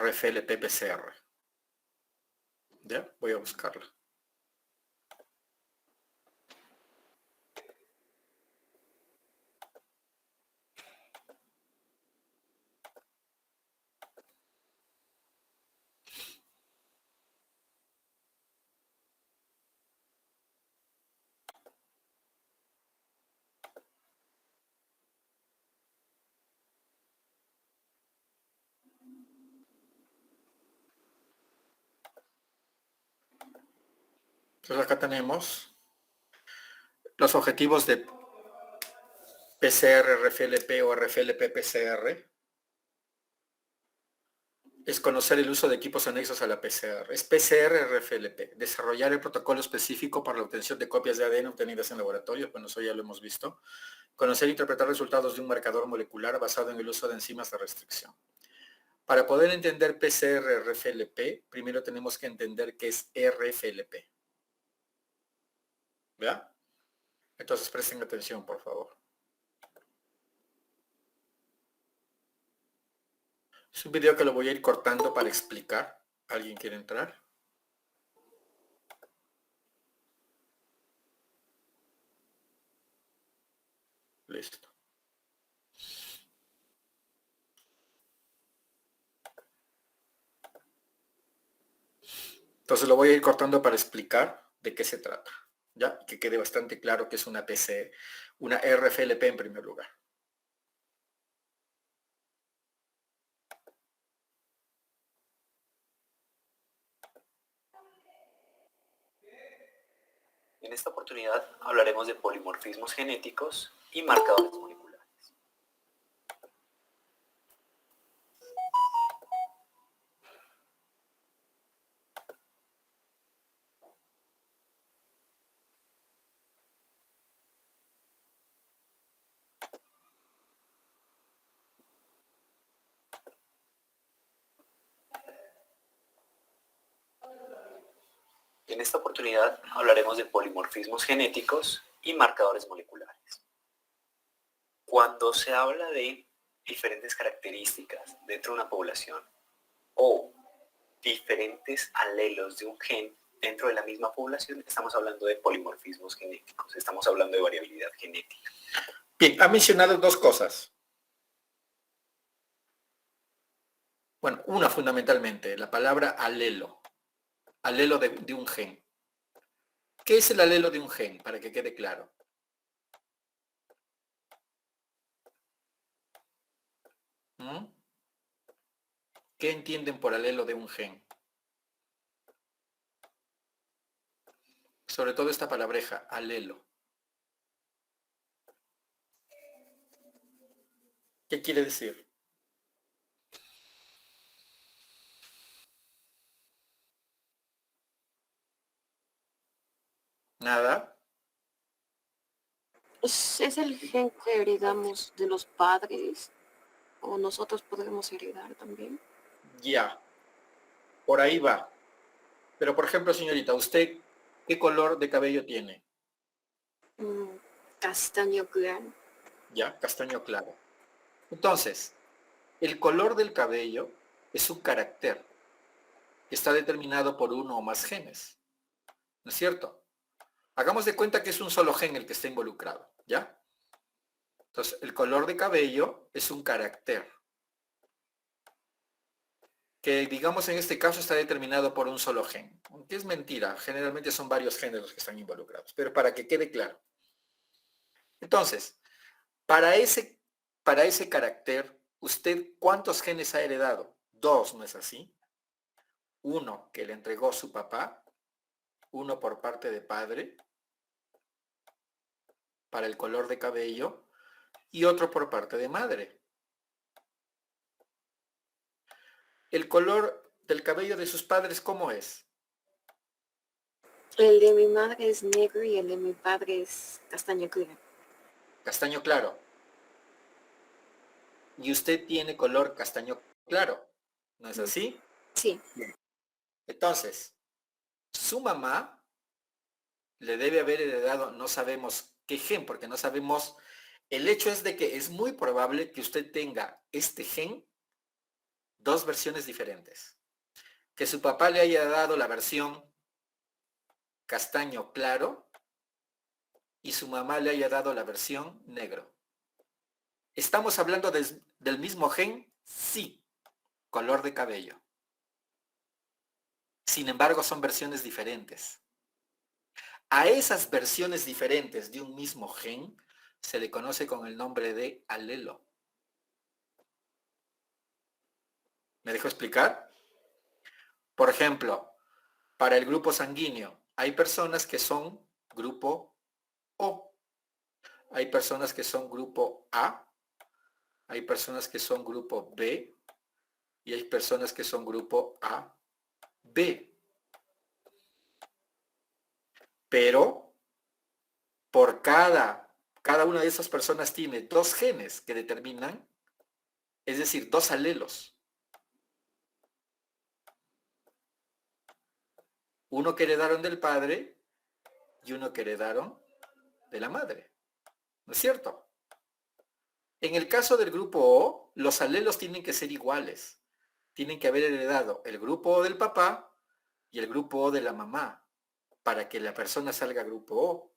RFLP-PCR. Ya, voy a buscarla. Entonces acá tenemos los objetivos de PCR, RFLP o RFLP-PCR. Es conocer el uso de equipos anexos a la PCR. Es PCR-RFLP. Desarrollar el protocolo específico para la obtención de copias de ADN obtenidas en laboratorio. Bueno, eso ya lo hemos visto. Conocer e interpretar resultados de un marcador molecular basado en el uso de enzimas de restricción. Para poder entender PCR-RFLP, primero tenemos que entender qué es RFLP. ¿Verdad? Entonces presten atención, por favor. Es un video que lo voy a ir cortando para explicar. ¿Alguien quiere entrar? Listo. Entonces lo voy a ir cortando para explicar de qué se trata. ¿Ya? Que quede bastante claro que es una PCR, una RFLP en primer lugar. En esta oportunidad hablaremos de polimorfismos genéticos y marcadores moleculares. En esta oportunidad hablaremos de polimorfismos genéticos y marcadores moleculares. Cuando se habla de diferentes características dentro de una población o diferentes alelos de un gen dentro de la misma población, estamos hablando de polimorfismos genéticos, estamos hablando de variabilidad genética. Bien, ha mencionado dos cosas. Bueno, una fundamentalmente, la palabra alelo. Alelo de un gen. ¿Qué es el alelo de un gen? Para que quede claro. ¿Mm? ¿Qué entienden por alelo de un gen? Sobre todo esta palabreja, alelo. ¿Qué quiere decir? Nada. ¿Es el gen que heredamos de los padres o nosotros podemos heredar también? Ya. Por ahí va. Pero, por ejemplo, señorita, ¿usted qué color de cabello tiene? Castaño claro. Ya, castaño claro. Entonces, el color del cabello es un carácter que está determinado por uno o más genes. ¿No es cierto? Hagamos de cuenta que es un solo gen el que está involucrado, ¿ya? Entonces, el color de cabello es un carácter que, digamos, en este caso está determinado por un solo gen. Aunque es mentira, generalmente son varios genes los que están involucrados, pero para que quede claro. Entonces, para ese carácter, ¿usted cuántos genes ha heredado? Dos, ¿no es así? Uno que le entregó su papá, uno por parte de padre, para el color de cabello, y otro por parte de madre. ¿El color del cabello de sus padres cómo es? El de mi madre es negro y el de mi padre es castaño claro. Castaño claro. Y usted tiene color castaño claro, ¿no es así? Sí. Bien. Entonces, su mamá le debe haber heredado, no sabemos qué gen, porque no sabemos, el hecho es de que es muy probable que usted tenga este gen dos versiones diferentes. Que su papá le haya dado la versión castaño claro y su mamá le haya dado la versión negro. ¿Estamos hablando del mismo gen? Sí. Color de cabello. Sin embargo, son versiones diferentes. A esas versiones diferentes de un mismo gen se le conoce con el nombre de alelo. ¿Me dejo explicar? Por ejemplo, para el grupo sanguíneo, hay personas que son grupo O. Hay personas que son grupo A. Hay personas que son grupo B. Y hay personas que son grupo A, B. Pero por cada una de esas personas tiene dos genes que determinan, es decir, dos alelos. Uno que heredaron del padre y uno que heredaron de la madre. ¿No es cierto? En el caso del grupo O, los alelos tienen que ser iguales. Tienen que haber heredado el grupo O del papá y el grupo O de la mamá para que la persona salga grupo O.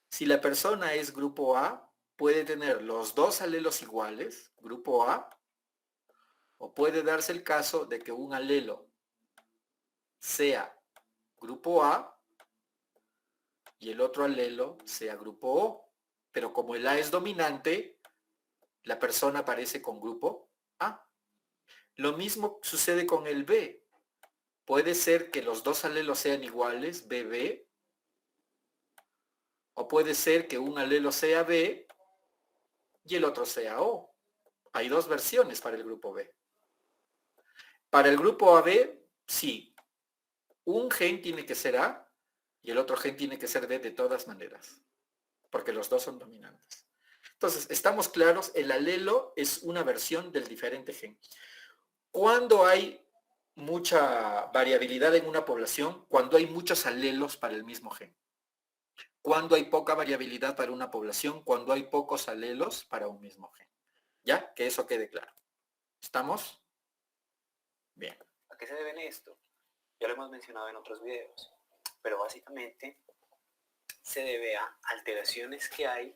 Si la persona es grupo A, puede tener los dos alelos iguales, grupo A, o puede darse el caso de que un alelo sea grupo A y el otro alelo sea grupo O. Pero como el A es dominante, la persona aparece con grupo A. Lo mismo sucede con el B. Puede ser que los dos alelos sean iguales, BB, o puede ser que un alelo sea B y el otro sea O. Hay dos versiones para el grupo B. Para el grupo AB, sí. Un gen tiene que ser A y el otro gen tiene que ser B de todas maneras, porque los dos son dominantes. Entonces, estamos claros, el alelo es una versión del diferente gen. ¿Cuándo hay mucha variabilidad en una población? Cuando hay muchos alelos para el mismo gen. ¿Cuándo hay poca variabilidad para una población? Cuando hay pocos alelos para un mismo gen. ¿Ya? Que eso quede claro. ¿Estamos? Bien. ¿A qué se debe esto? Ya lo hemos mencionado en otros videos, pero básicamente se debe a alteraciones que hay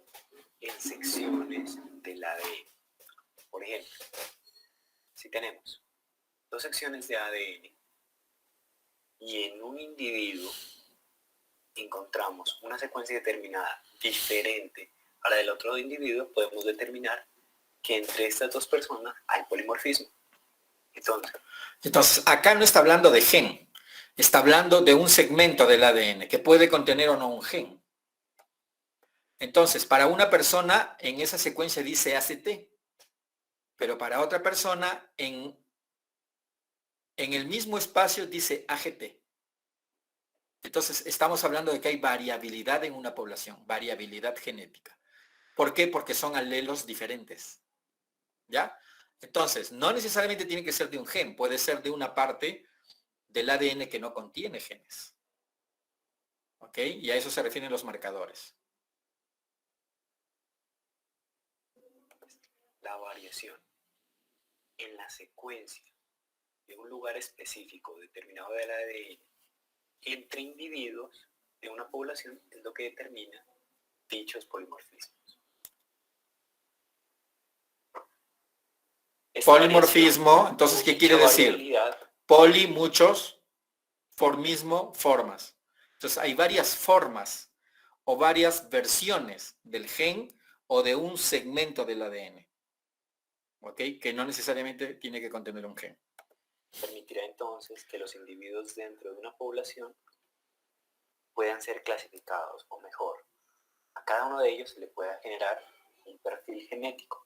en secciones del ADN. Por ejemplo, si tenemos dos secciones de ADN y en un individuo encontramos una secuencia determinada diferente a la del otro individuo, podemos determinar que entre estas dos personas hay polimorfismo. Entonces, acá no está hablando de gen, está hablando de un segmento del ADN que puede contener o no un gen. Entonces, para una persona en esa secuencia dice ACT, pero para otra persona en el mismo espacio dice AGT. Entonces, estamos hablando de que hay variabilidad en una población, variabilidad genética. ¿Por qué? Porque son alelos diferentes. ¿Ya? Entonces, no necesariamente tiene que ser de un gen, puede ser de una parte del ADN que no contiene genes. ¿Ok? Y a eso se refieren los marcadores. La variación en la secuencia de un lugar específico determinado del ADN entre individuos de una población es lo que determina dichos polimorfismos. Polimorfismo, entonces, ¿qué quiere decir? Poli, muchos, formismo, formas. Entonces, hay varias formas o varias versiones del gen o de un segmento del ADN. ¿Ok? Que no necesariamente tiene que contener un gen. Permitirá entonces que los individuos dentro de una población puedan ser clasificados, o mejor, a cada uno de ellos se le pueda generar un perfil genético.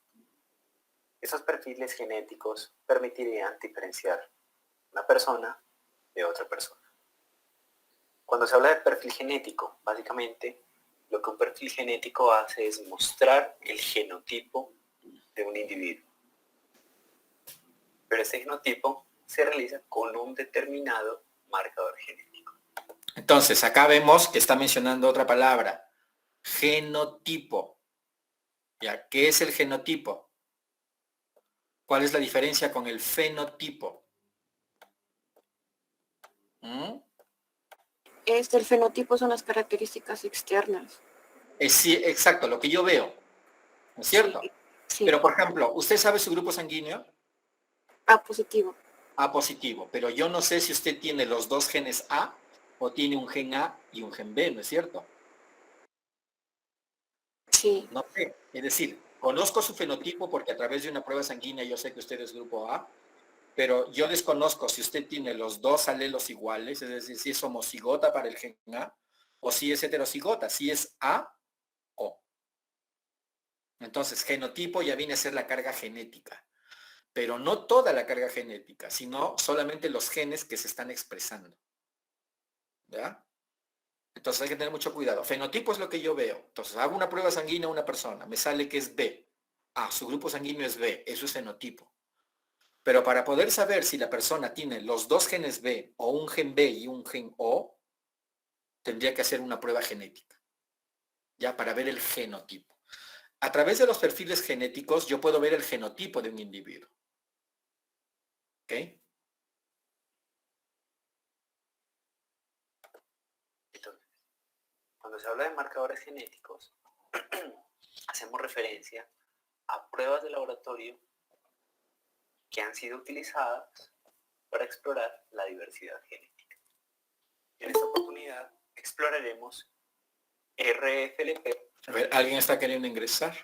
Esos perfiles genéticos permitirían diferenciar una persona de otra persona. Cuando se habla de perfil genético, básicamente lo que un perfil genético hace es mostrar el genotipo de un individuo. Pero este genotipo se realiza con un determinado marcador genético. Entonces, acá vemos que está mencionando otra palabra, genotipo. ¿Ya? ¿Qué es el genotipo? ¿Cuál es la diferencia con el fenotipo? El fenotipo son las características externas. Sí, exacto, lo que yo veo, ¿no es cierto? Sí, sí. Pero, por ejemplo, ¿usted sabe su grupo sanguíneo? A positivo. A positivo, pero yo no sé si usted tiene los dos genes A o tiene un gen A y un gen B, ¿no es cierto? Sí. No sé, es decir, conozco su fenotipo porque a través de una prueba sanguínea yo sé que usted es grupo A, pero yo desconozco si usted tiene los dos alelos iguales, es decir, si es homocigota para el gen A o si es heterocigota, si es A o. Entonces, genotipo ya viene a ser la carga genética, pero no toda la carga genética, sino solamente los genes que se están expresando. ¿Ya? Entonces hay que tener mucho cuidado. Fenotipo es lo que yo veo. Entonces hago una prueba sanguínea a una persona, me sale que es B. Ah, su grupo sanguíneo es B, eso es fenotipo. Pero para poder saber si la persona tiene los dos genes B o un gen B y un gen O, tendría que hacer una prueba genética, ya para ver el genotipo. A través de los perfiles genéticos yo puedo ver el genotipo de un individuo. ¿Ok? Entonces, cuando se habla de marcadores genéticos, hacemos referencia a pruebas de laboratorio que han sido utilizadas para explorar la diversidad genética. En esta oportunidad exploraremos RFLP. A ver, ¿alguien está queriendo ingresar?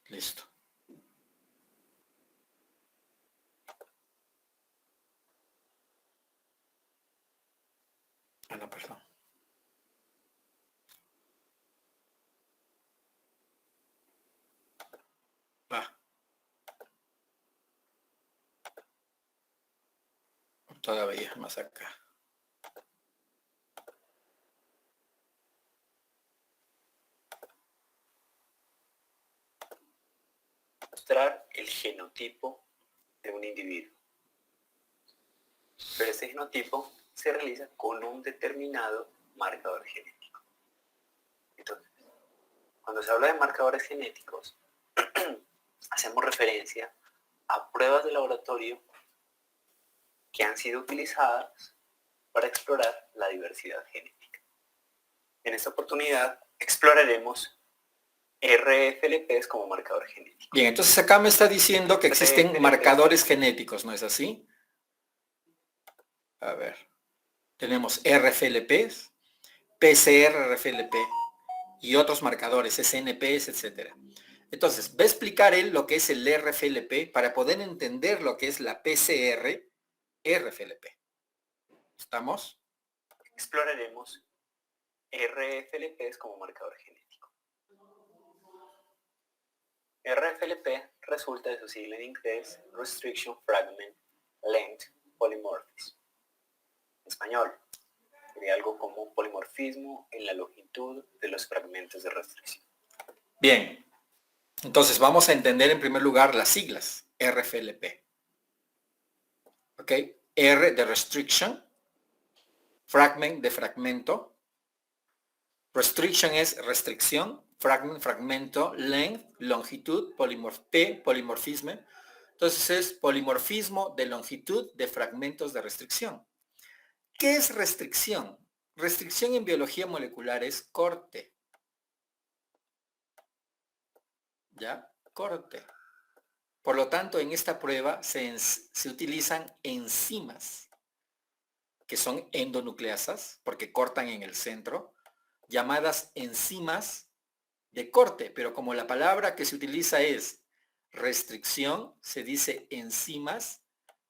Listo. Ah, no, perdón. Va. Todavía más acá. Mostrar el genotipo de un individuo. Pero este genotipo se realiza con un determinado marcador genético. Entonces, cuando se habla de marcadores genéticos, hacemos referencia a pruebas de laboratorio que han sido utilizadas para explorar la diversidad genética. En esta oportunidad exploraremos RFLPs como marcador genético. Bien, entonces acá me está diciendo que existen marcadores genéticos, ¿no es así? A ver, tenemos RFLPs, PCR-RFLP y otros marcadores, SNPs, etcétera. Entonces, va a explicar él lo que es el RFLP para poder entender lo que es la PCR-RFLP. ¿Estamos? Exploraremos RFLPs como marcador genético. RFLP resulta de su sigla en inglés Restriction Fragment Length Polymorphism. En español, sería algo como polimorfismo en la longitud de los fragmentos de restricción. Bien, entonces vamos a entender en primer lugar las siglas RFLP. ¿Ok? R de restriction, fragment de fragmento, restriction es restricción, fragment, fragmento, length, longitud, polimorfismo. Entonces es polimorfismo de longitud de fragmentos de restricción. ¿Qué es restricción? Restricción en biología molecular es corte. ¿Ya? Corte. Por lo tanto, en esta prueba se utilizan enzimas, que son endonucleasas, porque cortan en el centro, llamadas enzimas de corte, pero como la palabra que se utiliza es restricción, se dice enzimas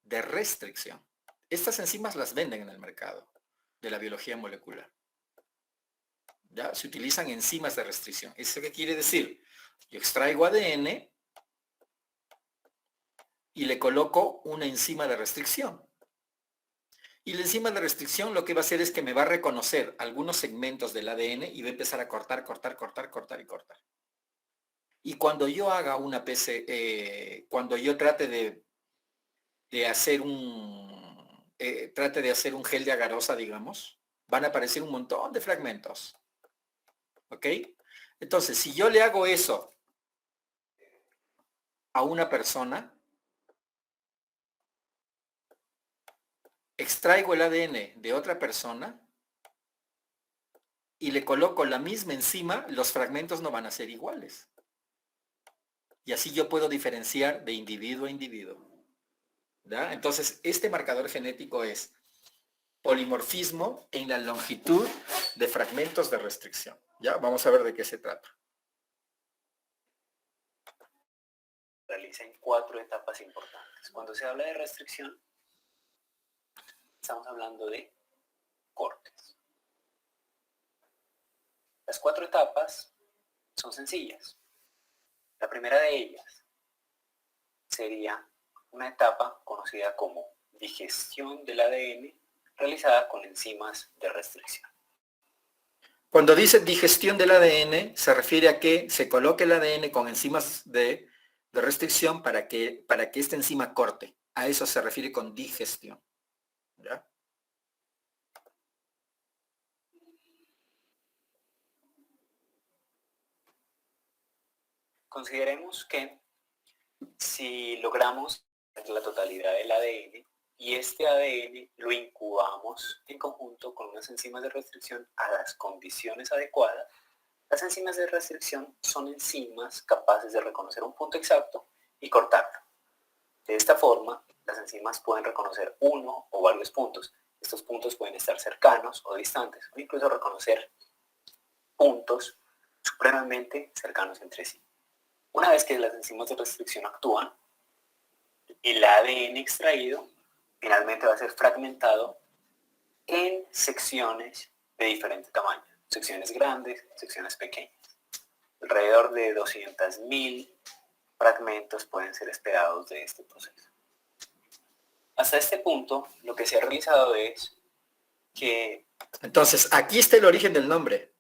de restricción. Estas enzimas las venden en el mercado de la biología molecular. ¿Ya? Se utilizan enzimas de restricción. ¿Eso qué quiere decir? Yo extraigo ADN y le coloco una enzima de restricción. Y la enzima de restricción lo que va a hacer es que me va a reconocer algunos segmentos del ADN y va a empezar a cortar, cortar, cortar, cortar y cortar. Y cuando yo haga una cuando yo trate de hacer un gel de agarosa, digamos, van a aparecer un montón de fragmentos. ¿Ok? Entonces, si yo le hago eso a una persona, extraigo el ADN de otra persona y le coloco la misma enzima, los fragmentos no van a ser iguales. Y así yo puedo diferenciar de individuo a individuo. ¿Ya? Entonces, este marcador genético es polimorfismo en la longitud de fragmentos de restricción. ¿Ya? Vamos a ver de qué se trata. Realiza en 4 etapas importantes. Cuando se habla de restricción, estamos hablando de cortes. Las 4 etapas son sencillas. La primera de ellas sería una etapa conocida como digestión del ADN realizada con enzimas de restricción. Cuando dice digestión del ADN, se refiere a que se coloque el ADN con enzimas de restricción para que esta enzima corte. A eso se refiere con digestión. ¿Ya? Consideremos que si logramos la totalidad del ADN y este ADN lo incubamos en conjunto con unas enzimas de restricción a las condiciones adecuadas, las enzimas de restricción son enzimas capaces de reconocer un punto exacto y cortarlo. De esta forma, las enzimas pueden reconocer uno o varios puntos. Estos puntos pueden estar cercanos o distantes, o incluso reconocer puntos supremamente cercanos entre sí. Una vez que las enzimas de restricción actúan, el ADN extraído finalmente va a ser fragmentado en secciones de diferente tamaño, secciones grandes, secciones pequeñas. Alrededor de 200.000 fragmentos pueden ser esperados de este proceso. Hasta este punto, lo que se ha realizado es que... Entonces, aquí está el origen del nombre.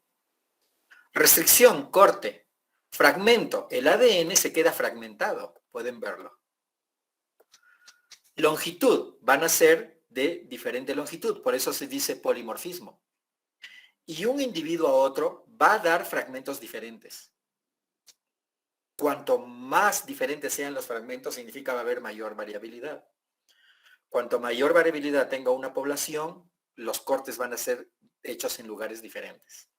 Restricción, corte, fragmento. El ADN se queda fragmentado, pueden verlo. Longitud, van a ser de diferente longitud, por eso se dice polimorfismo. Y un individuo a otro va a dar fragmentos diferentes. Cuanto más diferentes sean los fragmentos, significa va a haber mayor variabilidad. Cuanto mayor variabilidad tenga una población, los cortes van a ser hechos en lugares diferentes.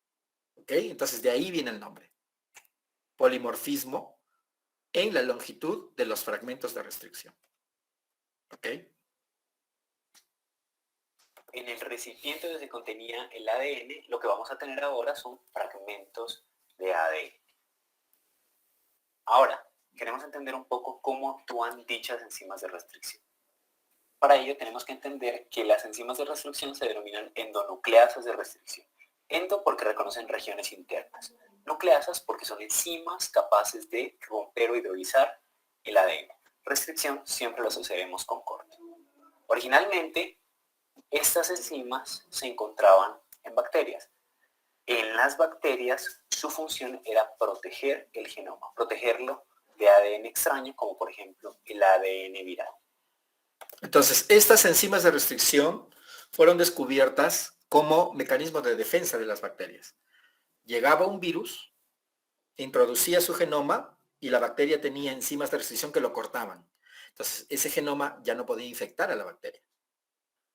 ¿Ok? Entonces de ahí viene el nombre. Polimorfismo en la longitud de los fragmentos de restricción. ¿Ok? En el recipiente donde se contenía el ADN, lo que vamos a tener ahora son fragmentos de ADN. Ahora, queremos entender un poco cómo actúan dichas enzimas de restricción. Para ello tenemos que entender que las enzimas de restricción se denominan endonucleasas de restricción. Endo porque reconocen regiones internas. Nucleasas porque son enzimas capaces de romper o hidrolizar el ADN. Restricción siempre lo asociaremos con corte. Originalmente, estas enzimas se encontraban en bacterias. En las bacterias, su función era proteger el genoma, protegerlo de ADN extraño, como por ejemplo el ADN viral. Entonces, estas enzimas de restricción fueron descubiertas como mecanismo de defensa de las bacterias. Llegaba un virus, introducía su genoma y la bacteria tenía enzimas de restricción que lo cortaban. Entonces, ese genoma ya no podía infectar a la bacteria.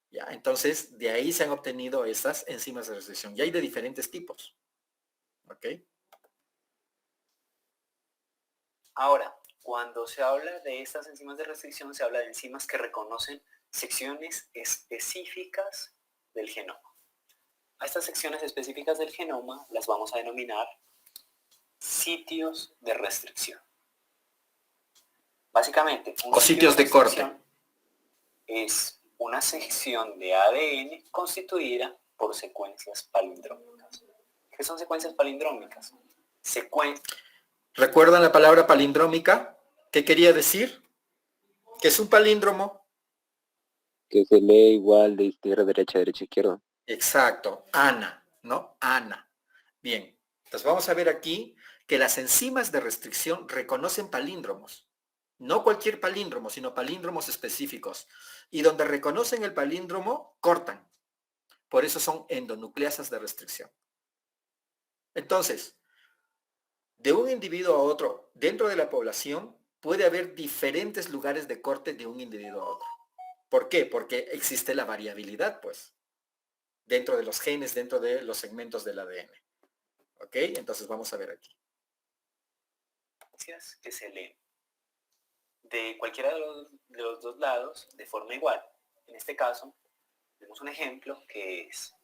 ¿Ya? Entonces, de ahí se han obtenido estas enzimas de restricción. Y hay de diferentes tipos. ¿Ok? Ahora, cuando se habla de estas enzimas de restricción, se habla de enzimas que reconocen secciones específicas del genoma. A estas secciones específicas del genoma las vamos a denominar sitios de restricción. Básicamente, O sitios de corte. Es una sección de ADN constituida por secuencias palindrómicas. ¿Qué son secuencias palindrómicas? ¿Recuerdan la palabra palindrómica? ¿Qué quería decir? ¿Qué es un palíndromo? Que se lee igual de izquierda a derecha, derecha a izquierda. Exacto, Ana, ¿no? Ana. Bien, entonces vamos a ver aquí que las enzimas de restricción reconocen palíndromos. No cualquier palíndromo, sino palíndromos específicos. Y donde reconocen el palíndromo, cortan. Por eso son endonucleasas de restricción. Entonces, De un individuo a otro, dentro de la población, puede haber diferentes lugares de corte de un individuo a otro. ¿Por qué? Porque existe la variabilidad, pues, dentro de los genes, dentro de los segmentos del ADN. ¿Ok? Entonces vamos a ver aquí. Que se leen de cualquiera de los dos lados de forma igual. En este caso, tenemos un ejemplo que es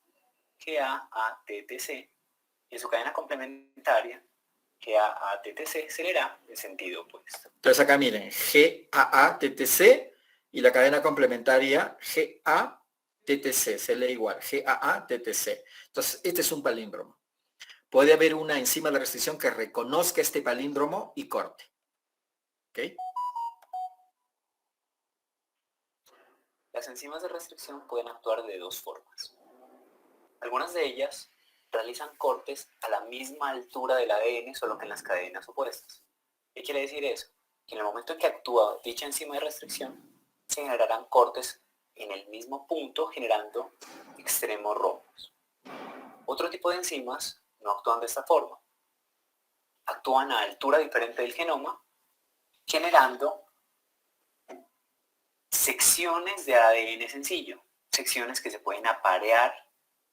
GAATTC y en su cadena complementaria GAATTC se leerá en sentido opuesto. Entonces acá miren, GAATTC y la cadena complementaria GATTC, se lee igual, GAATTC. Entonces este es un palíndromo. Puede haber una enzima de restricción que reconozca este palíndromo y corte. ¿Ok? Las enzimas de restricción pueden actuar de dos formas. Algunas de ellas realizan cortes a la misma altura del ADN, solo que en las cadenas opuestas. ¿Qué quiere decir eso? Que en el momento en que actúa dicha enzima de restricción, se generarán cortes en el mismo punto, generando extremos romos. Otro tipo de enzimas no actúan de esta forma. Actúan a altura diferente del genoma, generando secciones de ADN sencillo, secciones que se pueden aparear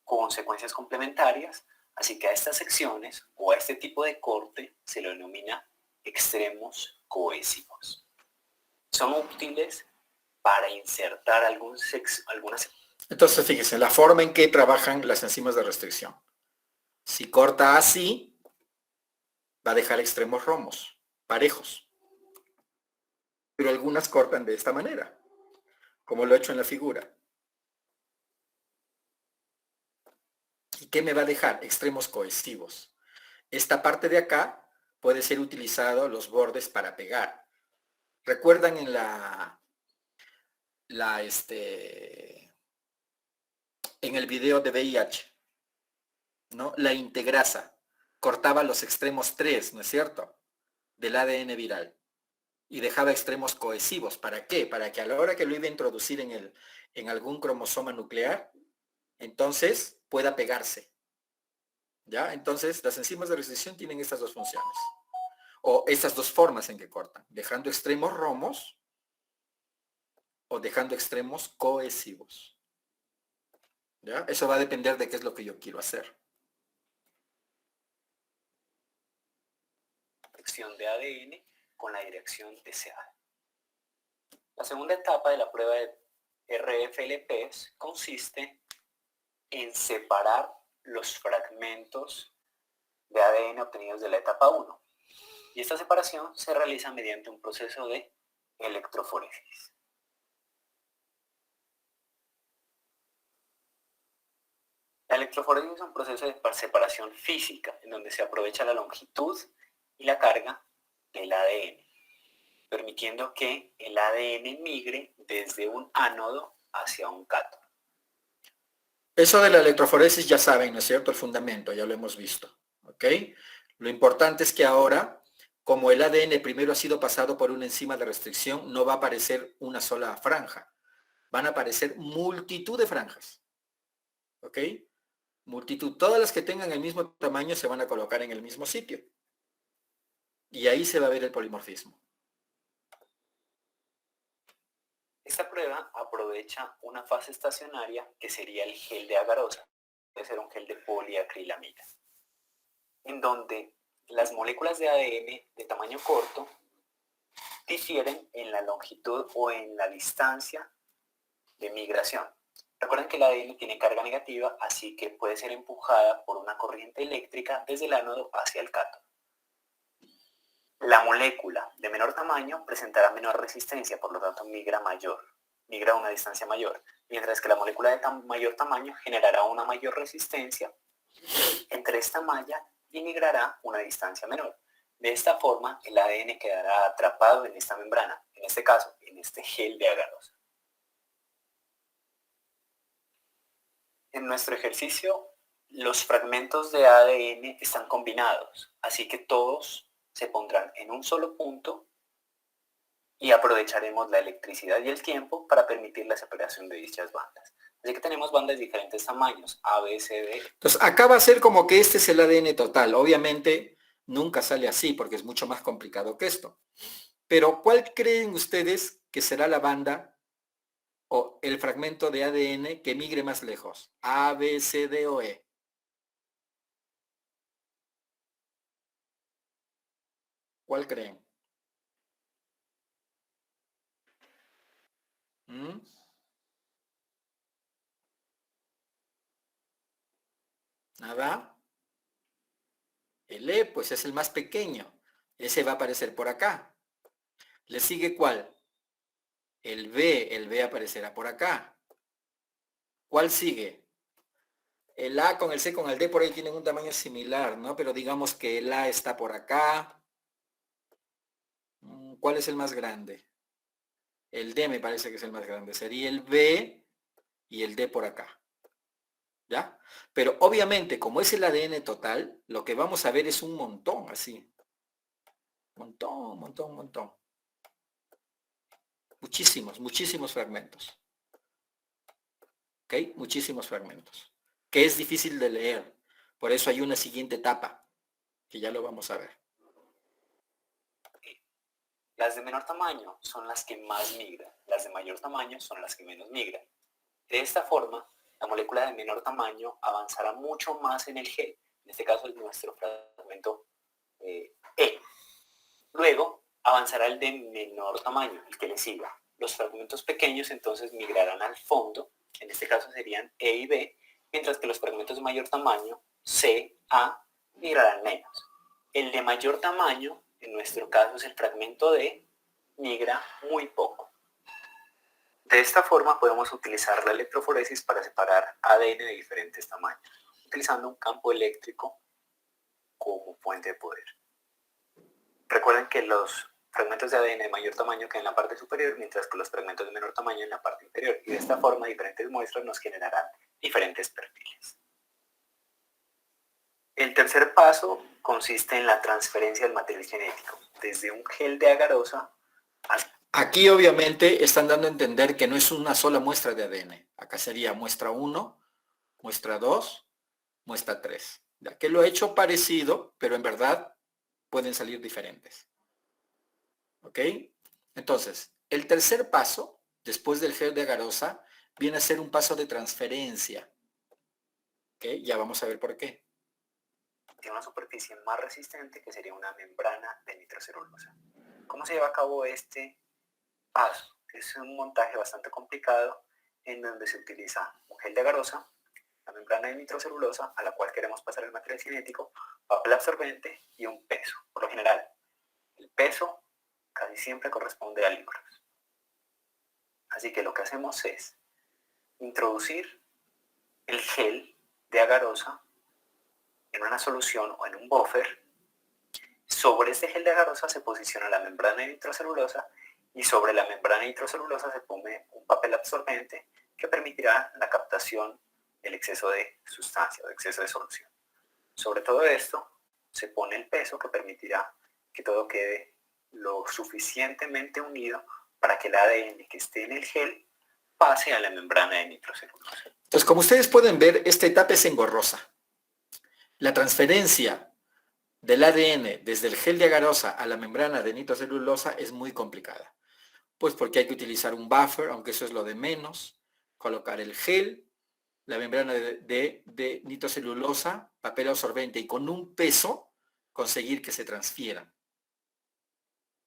con secuencias complementarias, así que a estas secciones o a este tipo de corte se lo denomina extremos cohesivos. Son útiles para insertar algunas... Entonces fíjense, la forma en que trabajan las enzimas de restricción. Si corta así, va a dejar extremos romos, parejos. Pero algunas cortan de esta manera, como lo he hecho en la figura. ¿Y qué me va a dejar? Extremos cohesivos. Esta parte de acá puede ser utilizado los bordes para pegar. ¿Recuerdan en en el video de VIH, ¿no? La integrasa cortaba los extremos 3, ¿no es cierto?, del ADN viral y dejaba extremos cohesivos. ¿Para qué? Para que a la hora que lo iba a introducir en algún cromosoma nuclear, entonces pueda pegarse. ¿Ya? Entonces, las enzimas de restricción tienen estas dos funciones, o estas dos formas en que cortan, dejando extremos romos o dejando extremos cohesivos. ¿Ya? Eso va a depender de qué es lo que yo quiero hacer. Dirección de ADN con la dirección deseada. La segunda etapa de la prueba de RFLPs consiste en separar los fragmentos de ADN obtenidos de la etapa 1. Y esta separación se realiza mediante un proceso de electroforesis. La electroforesis es un proceso de separación física en donde se aprovecha la longitud y la carga del ADN, permitiendo que el ADN migre desde un ánodo hacia un cátodo. Eso de la electroforesis ya saben, ¿no es cierto? El fundamento, ya lo hemos visto. ¿Ok? Lo importante es que ahora, como el ADN primero ha sido pasado por una enzima de restricción, no va a aparecer una sola franja. Van a aparecer multitud de franjas. ¿Ok? Multitud. Todas las que tengan el mismo tamaño se van a colocar en el mismo sitio. Y ahí se va a ver el polimorfismo. Esta prueba aprovecha una fase estacionaria que sería el gel de agarosa, puede ser un gel de poliacrilamida, en donde las moléculas de ADN de tamaño corto difieren en la longitud o en la distancia de migración. Recuerden que el ADN tiene carga negativa, así que puede ser empujada por una corriente eléctrica desde el ánodo hacia el cátodo. La molécula de menor tamaño presentará menor resistencia, por lo tanto migra a una distancia mayor, mientras que la molécula de mayor tamaño generará una mayor resistencia entre esta malla y migrará una distancia menor. De esta forma, el ADN quedará atrapado en esta membrana, en este caso, en este gel de agarosa. En nuestro ejercicio, los fragmentos de ADN están combinados, así que todos se pondrán en un solo punto y aprovecharemos la electricidad y el tiempo para permitir la separación de dichas bandas. Así que tenemos bandas de diferentes tamaños, A, B, C, D. Entonces, acá va a ser como que este es el ADN total. Obviamente, Nunca sale así porque es mucho más complicado que esto. Pero ¿cuál creen ustedes que será la banda o el fragmento de ADN que migre más lejos? A, B, C, D o E. ¿Cuál creen? ¿Mm? ¿Nada? El E, pues es el más pequeño. Ese va a aparecer por acá. ¿Le sigue cuál? El B aparecerá por acá. ¿Cuál sigue? El A con el C con el D por ahí tienen un tamaño similar, ¿no? Pero digamos que el A está por acá. ¿Cuál es el más grande? El D me parece que es el más grande. Sería el B y el D por acá. ¿Ya? Pero obviamente, como es el ADN total, lo que vamos a ver es un montón, así. Montón, montón, montón. Muchísimos, muchísimos fragmentos. ¿Ok? Muchísimos fragmentos. Que es difícil de leer. Por eso hay una siguiente etapa, que ya lo vamos a ver. Las de menor tamaño son las que más migran, las de mayor tamaño son las que menos migran. De esta forma, la molécula de menor tamaño avanzará mucho más en el G, en este caso es nuestro fragmento E. Luego avanzará el de menor tamaño, el que le siga. Los fragmentos pequeños entonces migrarán al fondo, en este caso serían E y B, mientras que los fragmentos de mayor tamaño, C, A, migrarán menos. El de mayor tamaño, en nuestro caso es el fragmento D, migra muy poco. De esta forma podemos utilizar la electroforesis para separar ADN de diferentes tamaños, utilizando un campo eléctrico como fuente de poder. Recuerden que los fragmentos de ADN de mayor tamaño quedan en la parte superior, mientras que los fragmentos de menor tamaño en la parte inferior. Y de esta forma diferentes muestras nos generarán diferentes perfiles. El tercer paso consiste en la transferencia del material genético, desde un gel de agarosa hasta... Aquí obviamente están dando a entender que no es una sola muestra de ADN. Acá sería muestra 1, muestra 2, muestra 3. Ya que lo he hecho parecido, pero en verdad pueden salir diferentes. ¿Ok? Entonces, el tercer paso, después del gel de agarosa, viene a ser un paso de transferencia. ¿Ok? Ya vamos a ver por qué. Tiene una superficie más resistente que sería una membrana de nitrocelulosa. ¿Cómo se lleva a cabo este paso? Es un montaje bastante complicado en donde se utiliza un gel de agarosa, la membrana de nitrocelulosa a la cual queremos pasar el material genético, papel absorbente y un peso. Por lo general, el peso casi siempre corresponde a libras. Así que lo que hacemos es introducir el gel de agarosa en una solución o en un buffer. Sobre este gel de agarosa se posiciona la membrana de nitrocelulosa y sobre la membrana de nitrocelulosa se pone un papel absorbente que permitirá la captación del exceso de sustancia o de exceso de solución. Sobre todo esto se pone el peso que permitirá que todo quede lo suficientemente unido para que el ADN que esté en el gel pase a la membrana de nitrocelulosa. Entonces, como ustedes pueden ver, esta etapa es engorrosa. La transferencia del ADN desde el gel de agarosa a la membrana de nitrocelulosa es muy complicada. Pues porque hay que utilizar un buffer, aunque eso es lo de menos, colocar el gel, la membrana de nitrocelulosa, papel absorbente y con un peso conseguir que se transfieran.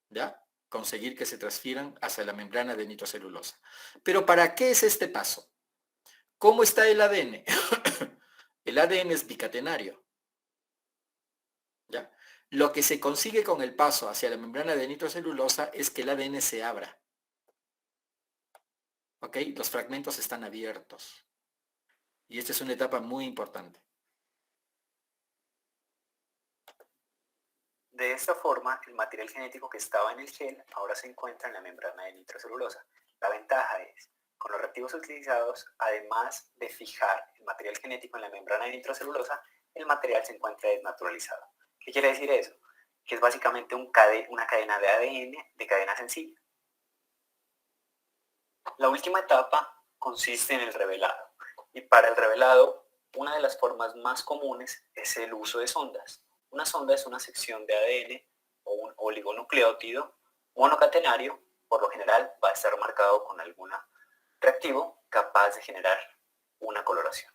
¿Ya? Conseguir que se transfieran hacia la membrana de nitrocelulosa. Pero ¿para qué es este paso? ¿Cómo está el ADN? El ADN es bicatenario. ¿Ya? Lo que se consigue con el paso hacia la membrana de nitrocelulosa es que el ADN se abra. ¿Ok? Los fragmentos están abiertos. Y esta es una etapa muy importante. De esta forma, el material genético que estaba en el gel ahora se encuentra en la membrana de nitrocelulosa. La ventaja es, con los reactivos utilizados, además de fijar el material genético en la membrana de nitrocelulosa, el material se encuentra desnaturalizado. ¿Qué quiere decir eso? Que es básicamente una cadena de ADN de cadena sencilla. La última etapa consiste en el revelado. Y para el revelado, una de las formas más comunes es el uso de sondas. Una sonda es una sección de ADN o un oligonucleótido monocatenario, por lo general va a estar marcado con algún reactivo capaz de generar una coloración.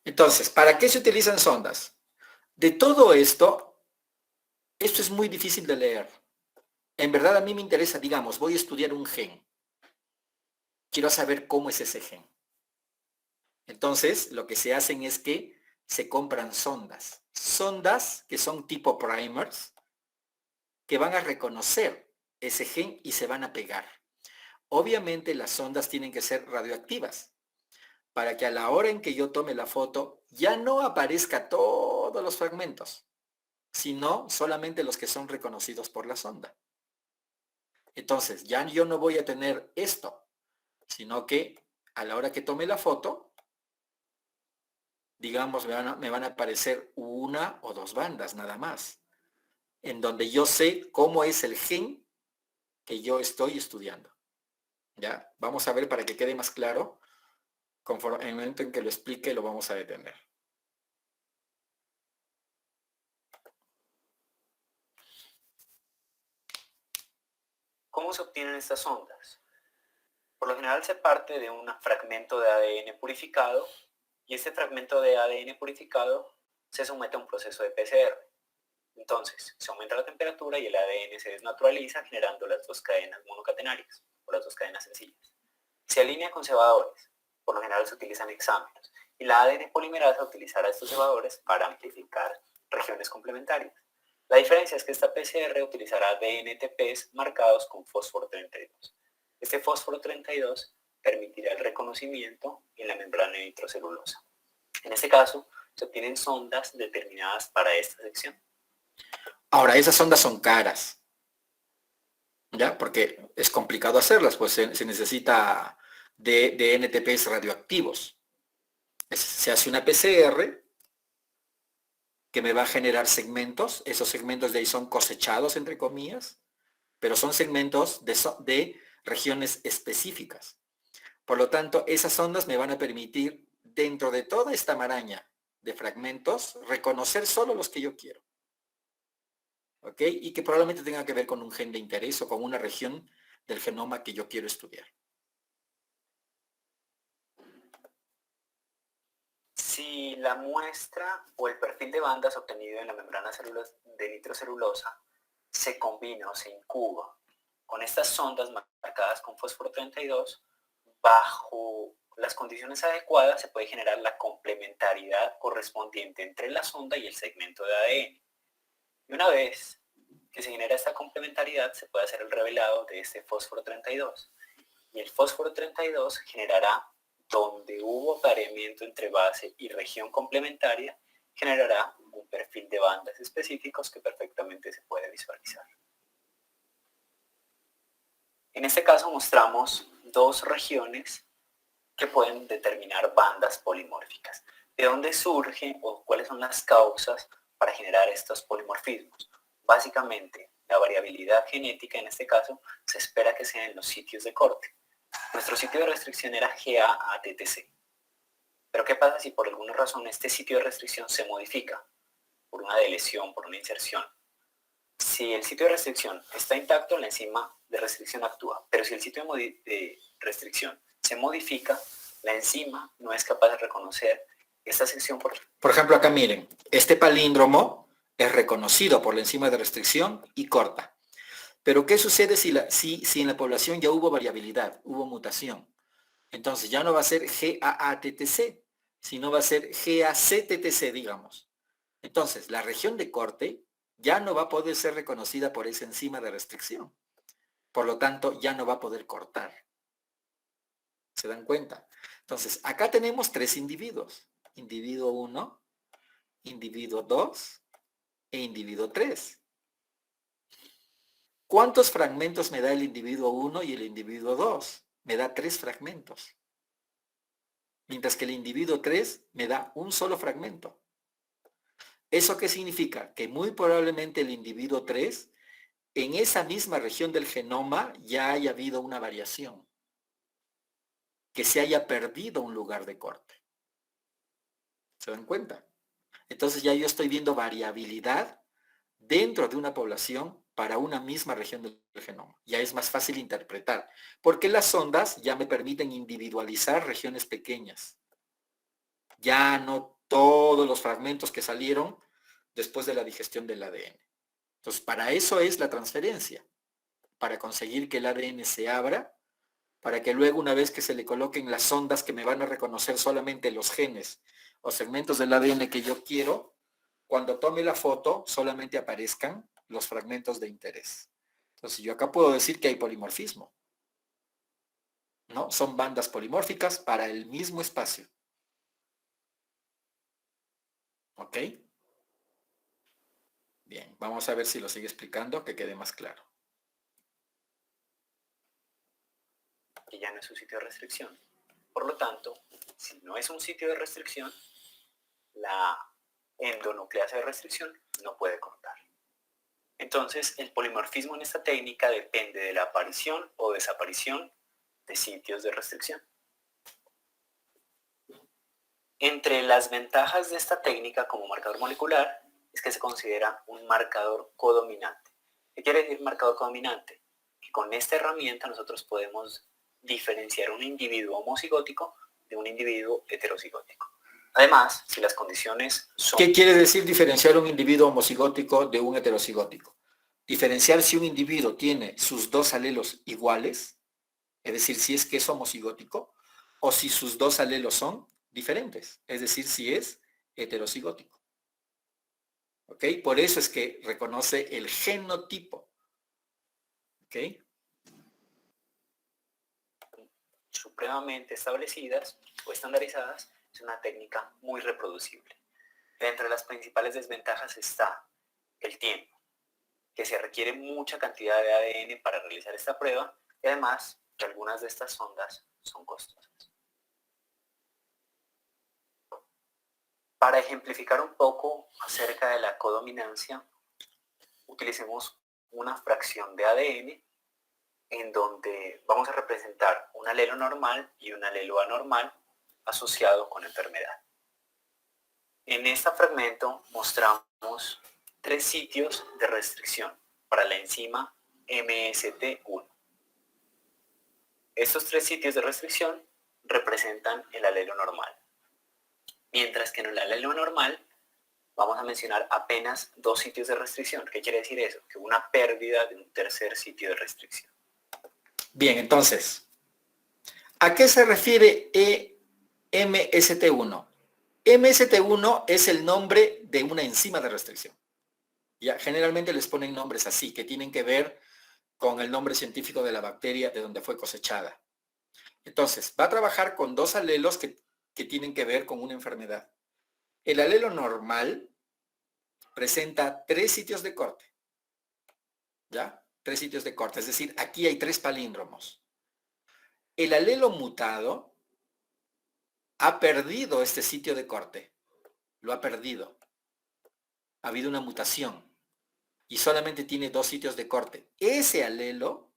Entonces, ¿para qué se utilizan sondas? De todo esto es muy difícil de leer. En verdad a mí me interesa, digamos, voy a estudiar un gen. Quiero saber cómo es ese gen. Entonces, lo que se hacen es que se compran sondas. Sondas que son tipo primers, que van a reconocer ese gen y se van a pegar. Obviamente las sondas tienen que ser radioactivas, para que a la hora en que yo tome la foto ya no aparezca todos los fragmentos, sino solamente los que son reconocidos por la sonda. Entonces, ya yo no voy a tener esto, sino que a la hora que tome la foto, digamos, me van a aparecer una o dos bandas nada más, en donde yo sé cómo es el gen que yo estoy estudiando. ¿Ya? Vamos a ver para que quede más claro, conforme, en el momento en que lo explique lo vamos a detener. ¿Cómo se obtienen estas ondas? Por lo general se parte de un fragmento de ADN purificado y este fragmento de ADN purificado se somete a un proceso de PCR. Entonces, se aumenta la temperatura y el ADN se desnaturaliza generando las dos cadenas monocatenarias o las dos cadenas sencillas. Se alinea con cebadores, por lo general se utilizan hexámeros, y la ADN polimerasa utilizará estos cebadores para amplificar regiones complementarias. La diferencia es que esta PCR utilizará DNTPs marcados con fósforo 32. Este fósforo 32 permitirá el reconocimiento en la membrana de nitrocelulosa. En este caso, se obtienen sondas determinadas para esta sección. Ahora, esas sondas son caras, ¿ya? Porque es complicado hacerlas, pues se necesita de DNTPs radioactivos. Se hace una PCR que me va a generar segmentos, esos segmentos de ahí son cosechados, entre comillas, pero son segmentos de regiones específicas. Por lo tanto, esas ondas me van a permitir, dentro de toda esta maraña de fragmentos, reconocer solo los que yo quiero. ¿Ok? Y que probablemente tenga que ver con un gen de interés o con una región del genoma que yo quiero estudiar. Si la muestra o el perfil de bandas obtenido en la membrana de nitrocelulosa se combina o se incuba con estas sondas marcadas con fósforo 32, bajo las condiciones adecuadas se puede generar la complementariedad correspondiente entre la sonda y el segmento de ADN. Y una vez que se genera esta complementariedad, se puede hacer el revelado de este fósforo 32. Y el fósforo 32 generará, donde hubo variamiento entre base y región complementaria, generará un perfil de bandas específicos que perfectamente se puede visualizar. En este caso mostramos dos regiones que pueden determinar bandas polimórficas. ¿De dónde surgen o cuáles son las causas para generar estos polimorfismos? Básicamente, la variabilidad genética en este caso se espera que sea en los sitios de corte. Nuestro sitio de restricción era GAATTC. Pero ¿qué pasa si por alguna razón este sitio de restricción se modifica? Por una delesión, por una inserción. Si el sitio de restricción está intacto, la enzima de restricción actúa. Pero si el sitio de restricción se modifica, la enzima no es capaz de reconocer esta sección. Por ejemplo, acá miren, este palíndromo es reconocido por la enzima de restricción y corta. Pero ¿qué sucede si en la población ya hubo variabilidad, hubo mutación? Entonces ya no va a ser GAATTC, sino va a ser GACTTC, digamos. Entonces, la región de corte ya no va a poder ser reconocida por esa enzima de restricción. Por lo tanto, ya no va a poder cortar. ¿Se dan cuenta? Entonces, acá tenemos tres individuos. Individuo 1, individuo 2 e individuo 3. ¿Cuántos fragmentos me da el individuo 1 y el individuo 2? Me da 3 fragmentos. Mientras que el individuo 3 me da un solo fragmento. ¿Eso qué significa? Que muy probablemente el individuo 3, en esa misma región del genoma, ya haya habido una variación. Que se haya perdido un lugar de corte. ¿Se dan cuenta? Entonces ya yo estoy viendo variabilidad dentro de una población para una misma región del genoma. Ya es más fácil interpretar, porque las sondas ya me permiten individualizar regiones pequeñas. Ya no todos los fragmentos que salieron después de la digestión del ADN. Entonces, para eso es la transferencia, para conseguir que el ADN se abra, para que luego, una vez que se le coloquen las sondas que me van a reconocer solamente los genes o segmentos del ADN que yo quiero, cuando tome la foto solamente aparezcan los fragmentos de interés. Entonces, yo acá puedo decir que hay polimorfismo, ¿no? Son bandas polimórficas para el mismo espacio. ¿Ok? Bien, vamos a ver si lo sigue explicando, que quede más claro. Que ya no es un sitio de restricción. Por lo tanto, si no es un sitio de restricción, la endonucleasa de restricción no puede cortar. Entonces, el polimorfismo en esta técnica depende de la aparición o desaparición de sitios de restricción. Entre las ventajas de esta técnica como marcador molecular es que se considera un marcador codominante. ¿Qué quiere decir marcador codominante? Que con esta herramienta nosotros podemos diferenciar un individuo homocigótico de un individuo heterocigótico. Además, si las condiciones son... ¿Qué quiere decir diferenciar un individuo homocigótico de un heterocigótico? Diferenciar si un individuo tiene sus dos alelos iguales, es decir, si es que es homocigótico, o si sus dos alelos son diferentes, es decir, si es heterocigótico. ¿Ok? Por eso es que reconoce el genotipo. ¿Ok? Supremamente establecidas o estandarizadas, es una técnica muy reproducible. Entre las principales desventajas está el tiempo, que se requiere mucha cantidad de ADN para realizar esta prueba, y además que algunas de estas sondas son costosas. Para ejemplificar un poco acerca de la codominancia, utilicemos una fracción de ADN en donde vamos a representar un alelo normal y un alelo anormal asociado con enfermedad. En este fragmento mostramos 3 sitios de restricción para la enzima MST1. Estos 3 sitios de restricción representan el alelo normal, mientras que en el alelo anormal vamos a mencionar apenas 2 sitios de restricción. ¿Qué quiere decir eso? Que una pérdida de un tercer sitio de restricción. Bien, entonces, ¿a qué se refiere MST1? MST1 es el nombre de una enzima de restricción. Ya, generalmente les ponen nombres así, que tienen que ver con el nombre científico de la bacteria de donde fue cosechada. Entonces, va a trabajar con 2 alelos que tienen que ver con una enfermedad. El alelo normal presenta 3 sitios de corte. ¿Ya? 3 sitios de corte, es decir, aquí hay 3 palíndromos. El alelo mutado ha perdido este sitio de corte. Lo ha perdido. Ha habido una mutación. Y solamente tiene 2 sitios de corte. Ese alelo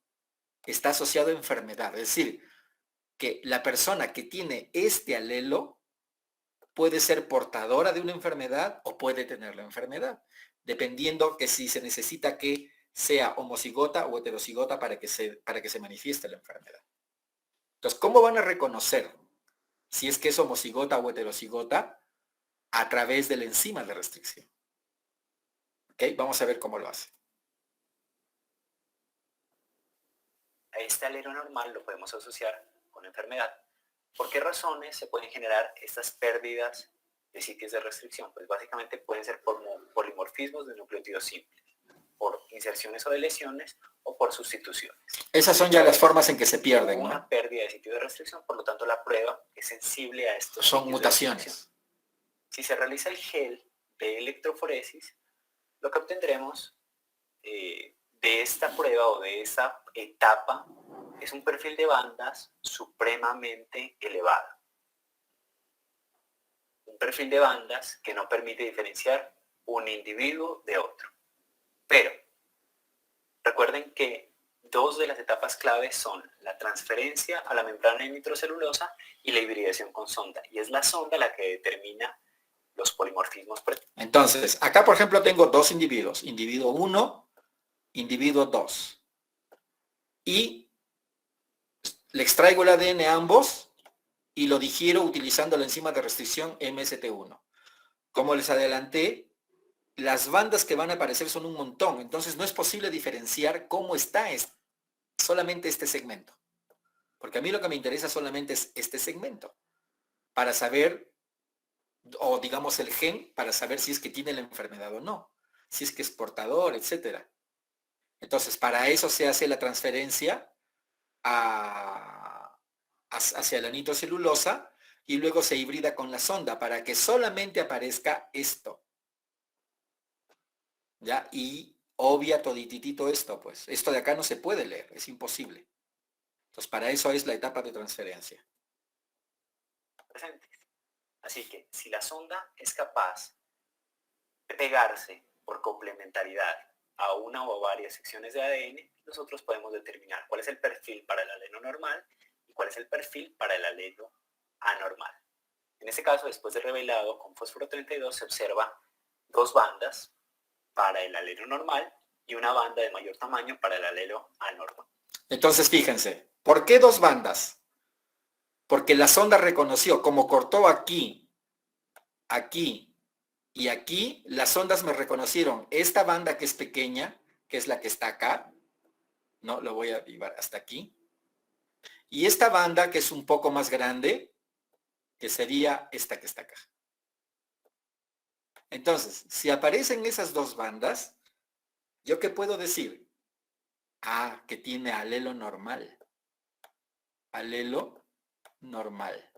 está asociado a enfermedad. Es decir, que la persona que tiene este alelo puede ser portadora de una enfermedad o puede tener la enfermedad, dependiendo que si se necesita que sea homocigota o heterocigota para que se manifieste la enfermedad. Entonces, ¿cómo van a reconocer si es que es homocigota o heterocigota? A través de la enzima de restricción. ¿Ok? Vamos a ver cómo lo hace. A este alelo normal lo podemos asociar con enfermedad. ¿Por qué razones se pueden generar estas pérdidas de sitios de restricción? Pues básicamente pueden ser por polimorfismos de nucleótidos simples, por inserciones o deleciones o por sustituciones. Esas son ya las formas en que se pierden, ¿no? Una pérdida de sitio de restricción, por lo tanto la prueba es sensible a estos Son sitios mutaciones. Si se realiza el gel de electroforesis, lo que obtendremos de esta prueba o de esta etapa es un perfil de bandas supremamente elevado. Un perfil de bandas que no permite diferenciar un individuo de otro. Pero recuerden que 2 de las etapas claves son la transferencia a la membrana de nitrocelulosa y la hibridación con sonda. Y es la sonda la que determina los polimorfismos. Entonces, acá por ejemplo tengo dos individuos, individuo 1, individuo 2. Y le extraigo el ADN a ambos y lo digiero utilizando la enzima de restricción MST1. Como les adelanté, las bandas que van a aparecer son un montón, entonces no es posible diferenciar cómo está solamente este segmento. Porque a mí lo que me interesa solamente es este segmento, para saber, o digamos el gen, para saber si es que tiene la enfermedad o no, si es que es portador, etc. Entonces, para eso se hace la transferencia hacia la nitrocelulosa y luego se hibrida con la sonda para que solamente aparezca esto. ¿Ya? Y obvia todititito esto, pues. Esto de acá no se puede leer, es imposible. Entonces, para eso es la etapa de transferencia. Presentes. Así que si la sonda es capaz de pegarse por complementariedad a una o varias secciones de ADN, nosotros podemos determinar cuál es el perfil para el alelo normal y cuál es el perfil para el alelo anormal. En este caso, después de revelado con fósforo 32, se observa dos bandas para el alelo normal y una banda de mayor tamaño para el alelo anormal. Entonces, fíjense, ¿por qué dos bandas? Porque la sonda reconoció, como cortó aquí, aquí y aquí, las ondas me reconocieron esta banda que es pequeña, que es la que está acá, ¿no? Lo voy a llevar hasta aquí. Y esta banda que es un poco más grande, que sería esta que está acá. Entonces, si aparecen esas dos bandas, ¿yo qué puedo decir? Ah, que tiene alelo normal. Alelo normal.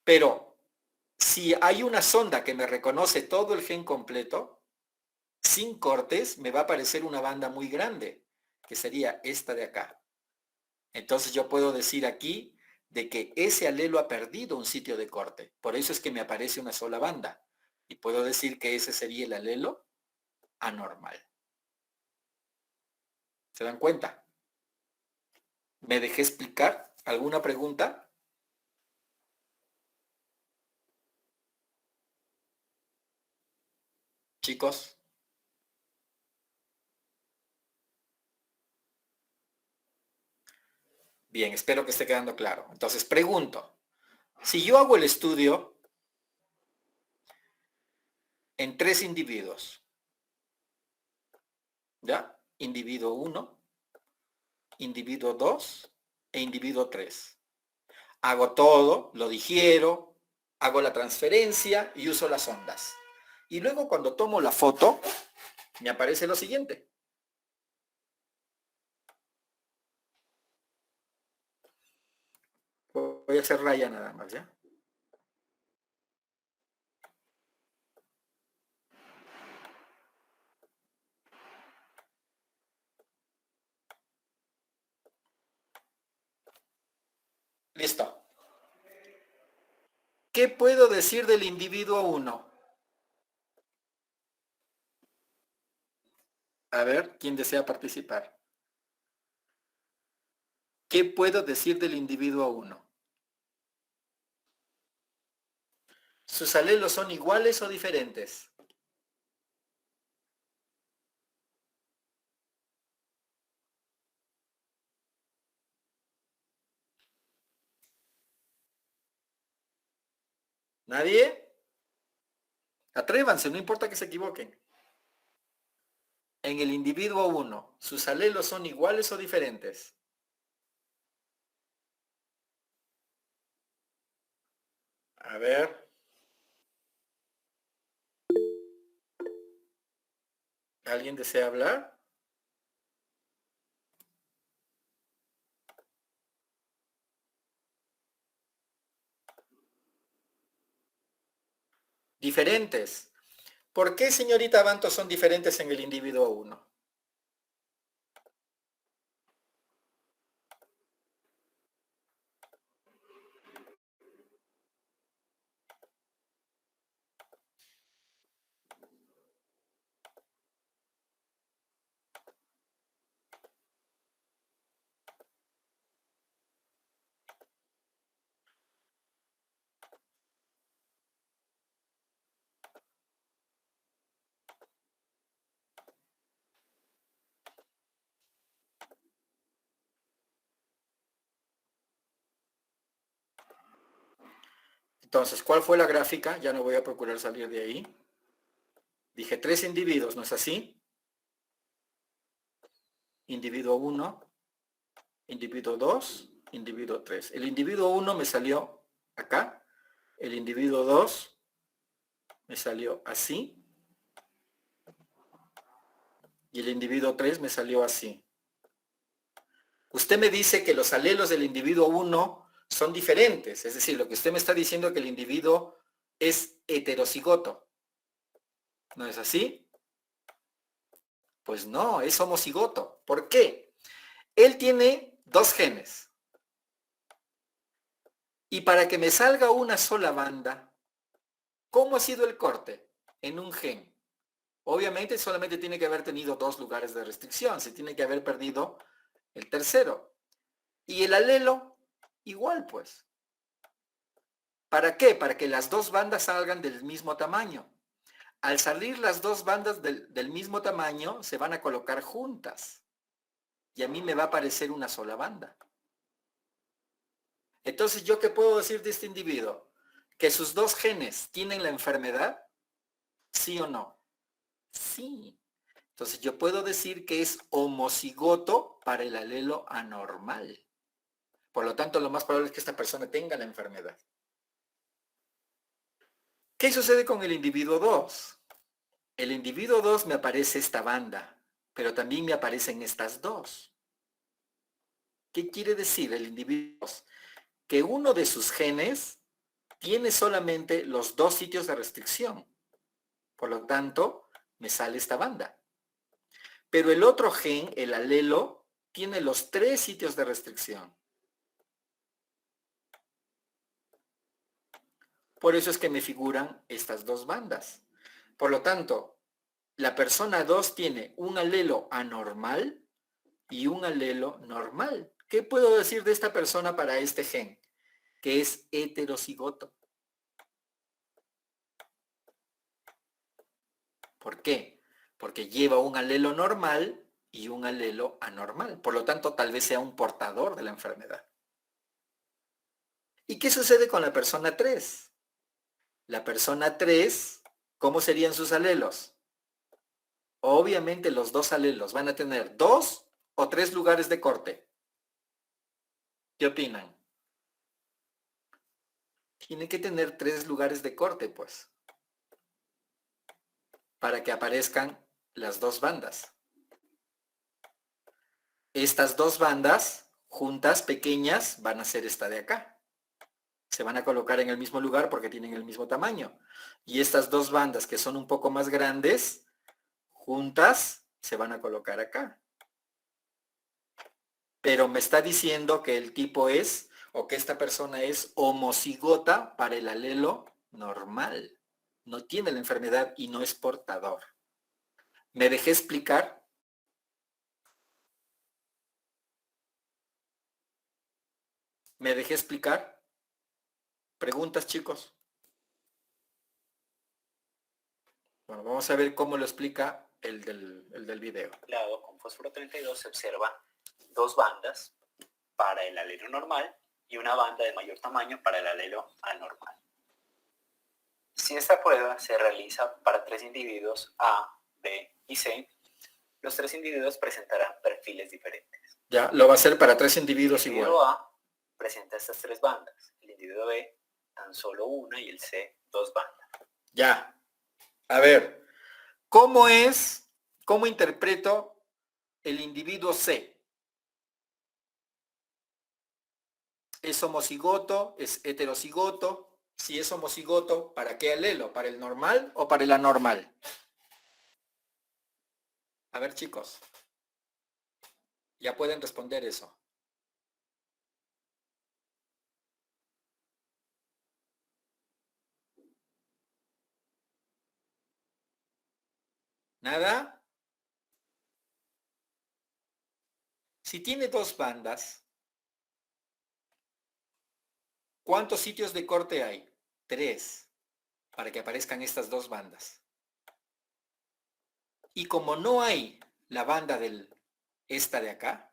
Pero si hay una sonda que me reconoce todo el gen completo, sin cortes, me va a aparecer una banda muy grande, que sería esta de acá. Entonces yo puedo decir aquí de que ese alelo ha perdido un sitio de corte. Por eso es que me aparece una sola banda. Y puedo decir que ese sería el alelo anormal. ¿Se dan cuenta? ¿Me dejé explicar? ¿Alguna pregunta? Chicos. Bien, espero que esté quedando claro. Entonces, pregunto, si yo hago el estudio en 3 individuos, ¿ya? Individuo 1, individuo 2 e individuo 3. Hago todo, lo digiero, hago la transferencia y uso las ondas. Y luego cuando tomo la foto, me aparece lo siguiente. Voy a hacer raya nada más, ¿ya? Listo. ¿Qué puedo decir del individuo 1? A ver, ¿quién desea participar? ¿Qué puedo decir del individuo 1? ¿Sus alelos son iguales o diferentes? ¿Nadie? Atrévanse, no importa que se equivoquen. En el individuo 1, ¿sus alelos son iguales o diferentes? A ver. ¿Alguien desea hablar? Diferentes. ¿Por qué, señorita Banto, son diferentes en el individuo 1? Entonces, ¿cuál fue la gráfica? Ya no voy a procurar salir de ahí. Dije 3 individuos, ¿no es así? Individuo 1, individuo 2, individuo 3. El individuo 1 me salió acá. El individuo 2 me salió así. Y el individuo 3 me salió así. Usted me dice que los alelos del individuo 1 son diferentes. Es decir, lo que usted me está diciendo es que el individuo es heterocigoto. ¿No es así? Pues no, es homocigoto. ¿Por qué? Él tiene 2 genes. Y para que me salga una sola banda, ¿cómo ha sido el corte? En un gen. Obviamente solamente tiene que haber tenido 2 lugares de restricción. Se tiene que haber perdido el tercero. Y el alelo, igual pues. ¿Para qué? Para que las 2 bandas salgan del mismo tamaño. Al salir las 2 bandas del mismo tamaño, se van a colocar juntas. Y a mí me va a aparecer una sola banda. Entonces, ¿yo qué puedo decir de este individuo? ¿Que sus 2 genes tienen la enfermedad? ¿Sí o no? Sí. Entonces, yo puedo decir que es homocigoto para el alelo anormal. Por lo tanto, lo más probable es que esta persona tenga la enfermedad. ¿Qué sucede con el individuo 2? El individuo 2 me aparece esta banda, pero también me aparecen estas 2. ¿Qué quiere decir el individuo 2? Que uno de sus genes tiene solamente los 2 sitios de restricción. Por lo tanto, me sale esta banda. Pero el otro gen, el alelo, tiene los 3 sitios de restricción. Por eso es que me figuran estas 2 bandas. Por lo tanto, la persona 2 tiene un alelo anormal y un alelo normal. ¿Qué puedo decir de esta persona para este gen? Que es heterocigoto. ¿Por qué? Porque lleva un alelo normal y un alelo anormal. Por lo tanto, tal vez sea un portador de la enfermedad. ¿Y qué sucede con la persona 3? La persona 3, ¿cómo serían sus alelos? Obviamente los 2 alelos van a tener 2 o 3 lugares de corte. ¿Qué opinan? Tiene que tener 3 lugares de corte, pues, para que aparezcan las 2 bandas. Estas 2 bandas, juntas, pequeñas, van a ser esta de acá. Se van a colocar en el mismo lugar porque tienen el mismo tamaño. Y estas 2 bandas, que son un poco más grandes, juntas, se van a colocar acá. Pero me está diciendo que el tipo es, o que esta persona es homocigota para el alelo normal. No tiene la enfermedad y no es portador. ¿Me dejé explicar? ¿Me dejé explicar? ¿Preguntas, chicos? Bueno, vamos a ver cómo lo explica el del video. Con fósforo 32 se observa 2 bandas para el alelo normal y una banda de mayor tamaño para el alelo anormal. Si esta prueba se realiza para 3 individuos A, B y C, los 3 individuos presentarán perfiles diferentes. Ya, lo va a hacer para 3 individuos El igual. individuo A presenta estas 3 bandas, el individuo B tan solo una y el C 2 bandas. Ya. A ver, ¿cómo interpreto el individuo C? ¿Es homocigoto? ¿Es heterocigoto? Si es homocigoto, ¿para qué alelo? ¿Para el normal o para el anormal? A ver, chicos. Ya pueden responder eso. ¿Nada? Si tiene 2 bandas, ¿cuántos sitios de corte hay? 3, para que aparezcan estas 2 bandas. Y como no hay la banda esta de acá,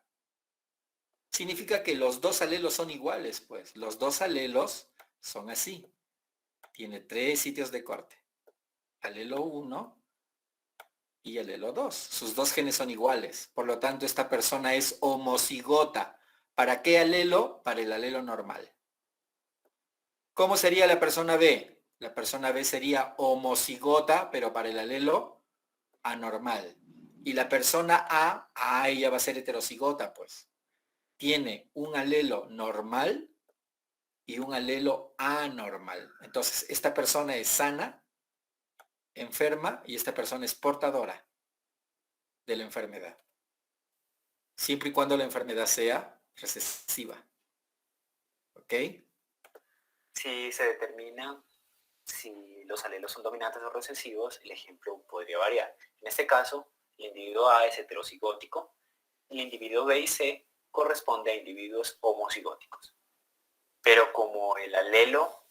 significa que los 2 alelos son iguales, pues. Los 2 alelos son así. Tiene 3 sitios de corte. Alelo 1 y alelo 2. Sus 2 genes son iguales. Por lo tanto, esta persona es homocigota. ¿Para qué alelo? Para el alelo normal. ¿Cómo sería la persona B? La persona B sería homocigota, pero para el alelo anormal. Y la persona A, ella va a ser heterocigota, pues. Tiene un alelo normal y un alelo anormal. Entonces, esta persona es sana, enferma, y esta persona es portadora de la enfermedad. Siempre y cuando la enfermedad sea recesiva. ¿Ok? Si se determina si los alelos son dominantes o recesivos, el ejemplo podría variar. En este caso, el individuo A es heterocigótico y el individuo B y C corresponde a individuos homocigóticos. Pero como el alelo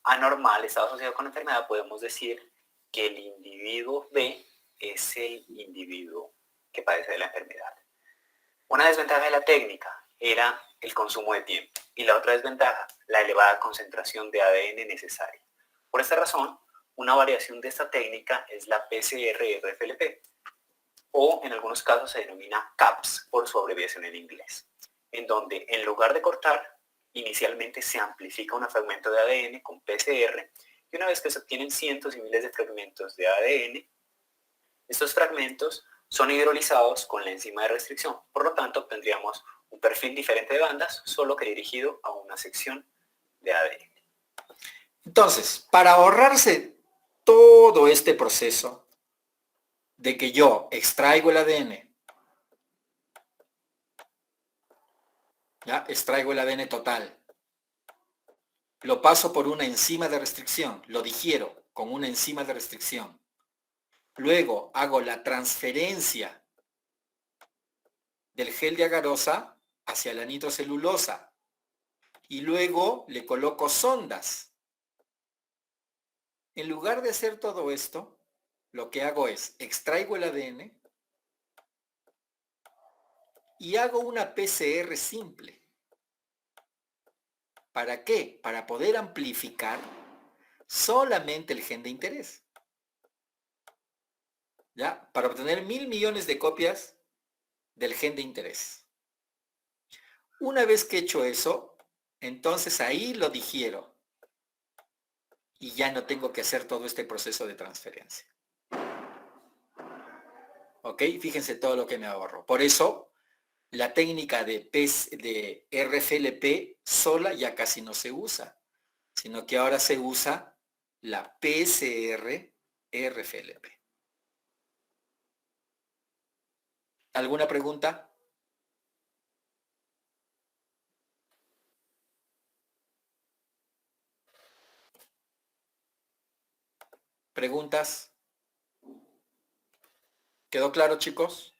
anormal está asociado con la enfermedad, podemos decir que el individuo B es el individuo que padece de la enfermedad. Una desventaja de la técnica era el consumo de tiempo y la otra desventaja, la elevada concentración de ADN necesaria. Por esta razón, una variación de esta técnica es la PCR-RFLP, o en algunos casos se denomina CAPS por su abreviación en inglés, en donde en lugar de cortar, inicialmente se amplifica un fragmento de ADN con PCR y una vez que se obtienen cientos y miles de fragmentos de ADN, estos fragmentos son hidrolizados con la enzima de restricción. Por lo tanto, obtendríamos un perfil diferente de bandas, solo que dirigido a una sección de ADN. Entonces, para ahorrarse todo este proceso de que yo extraigo el ADN, ¿ya? Extraigo el ADN total, lo paso por una enzima de restricción, lo digiero con una enzima de restricción. Luego hago la transferencia del gel de agarosa hacia la nitrocelulosa y luego le coloco sondas. En lugar de hacer todo esto, lo que hago es extraigo el ADN y hago una PCR simple. ¿Para qué? Para poder amplificar solamente el gen de interés. ¿Ya? Para obtener 1000 millones de copias del gen de interés. Una vez que he hecho eso, entonces ahí lo digiero y ya no tengo que hacer todo este proceso de transferencia. ¿Ok? Fíjense todo lo que me ahorro. Por eso, la técnica de RFLP sola ya casi no se usa, sino que ahora se usa la PCR-RFLP. ¿Alguna pregunta? ¿Preguntas? ¿Quedó claro, chicos?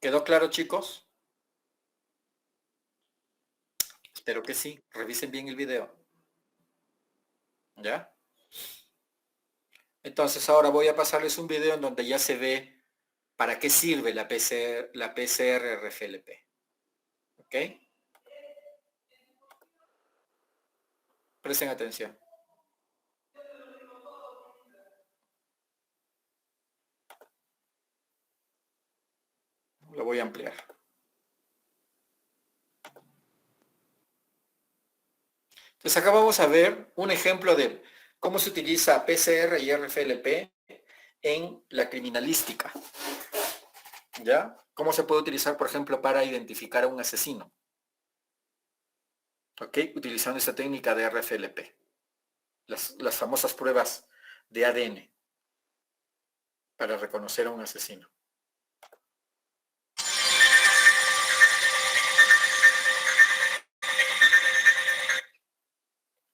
¿Quedó claro, chicos? Espero que sí. Revisen bien el video. ¿Ya? Entonces ahora voy a pasarles un video en donde ya se ve para qué sirve la PCR-RFLP. ¿Ok? Presten atención. Lo voy a ampliar. Entonces acá vamos a ver un ejemplo de cómo se utiliza PCR y RFLP en la criminalística. ¿Ya? ¿Cómo se puede utilizar, por ejemplo, para identificar a un asesino? ¿Ok? Utilizando esta técnica de RFLP. Las famosas pruebas de ADN para reconocer a un asesino.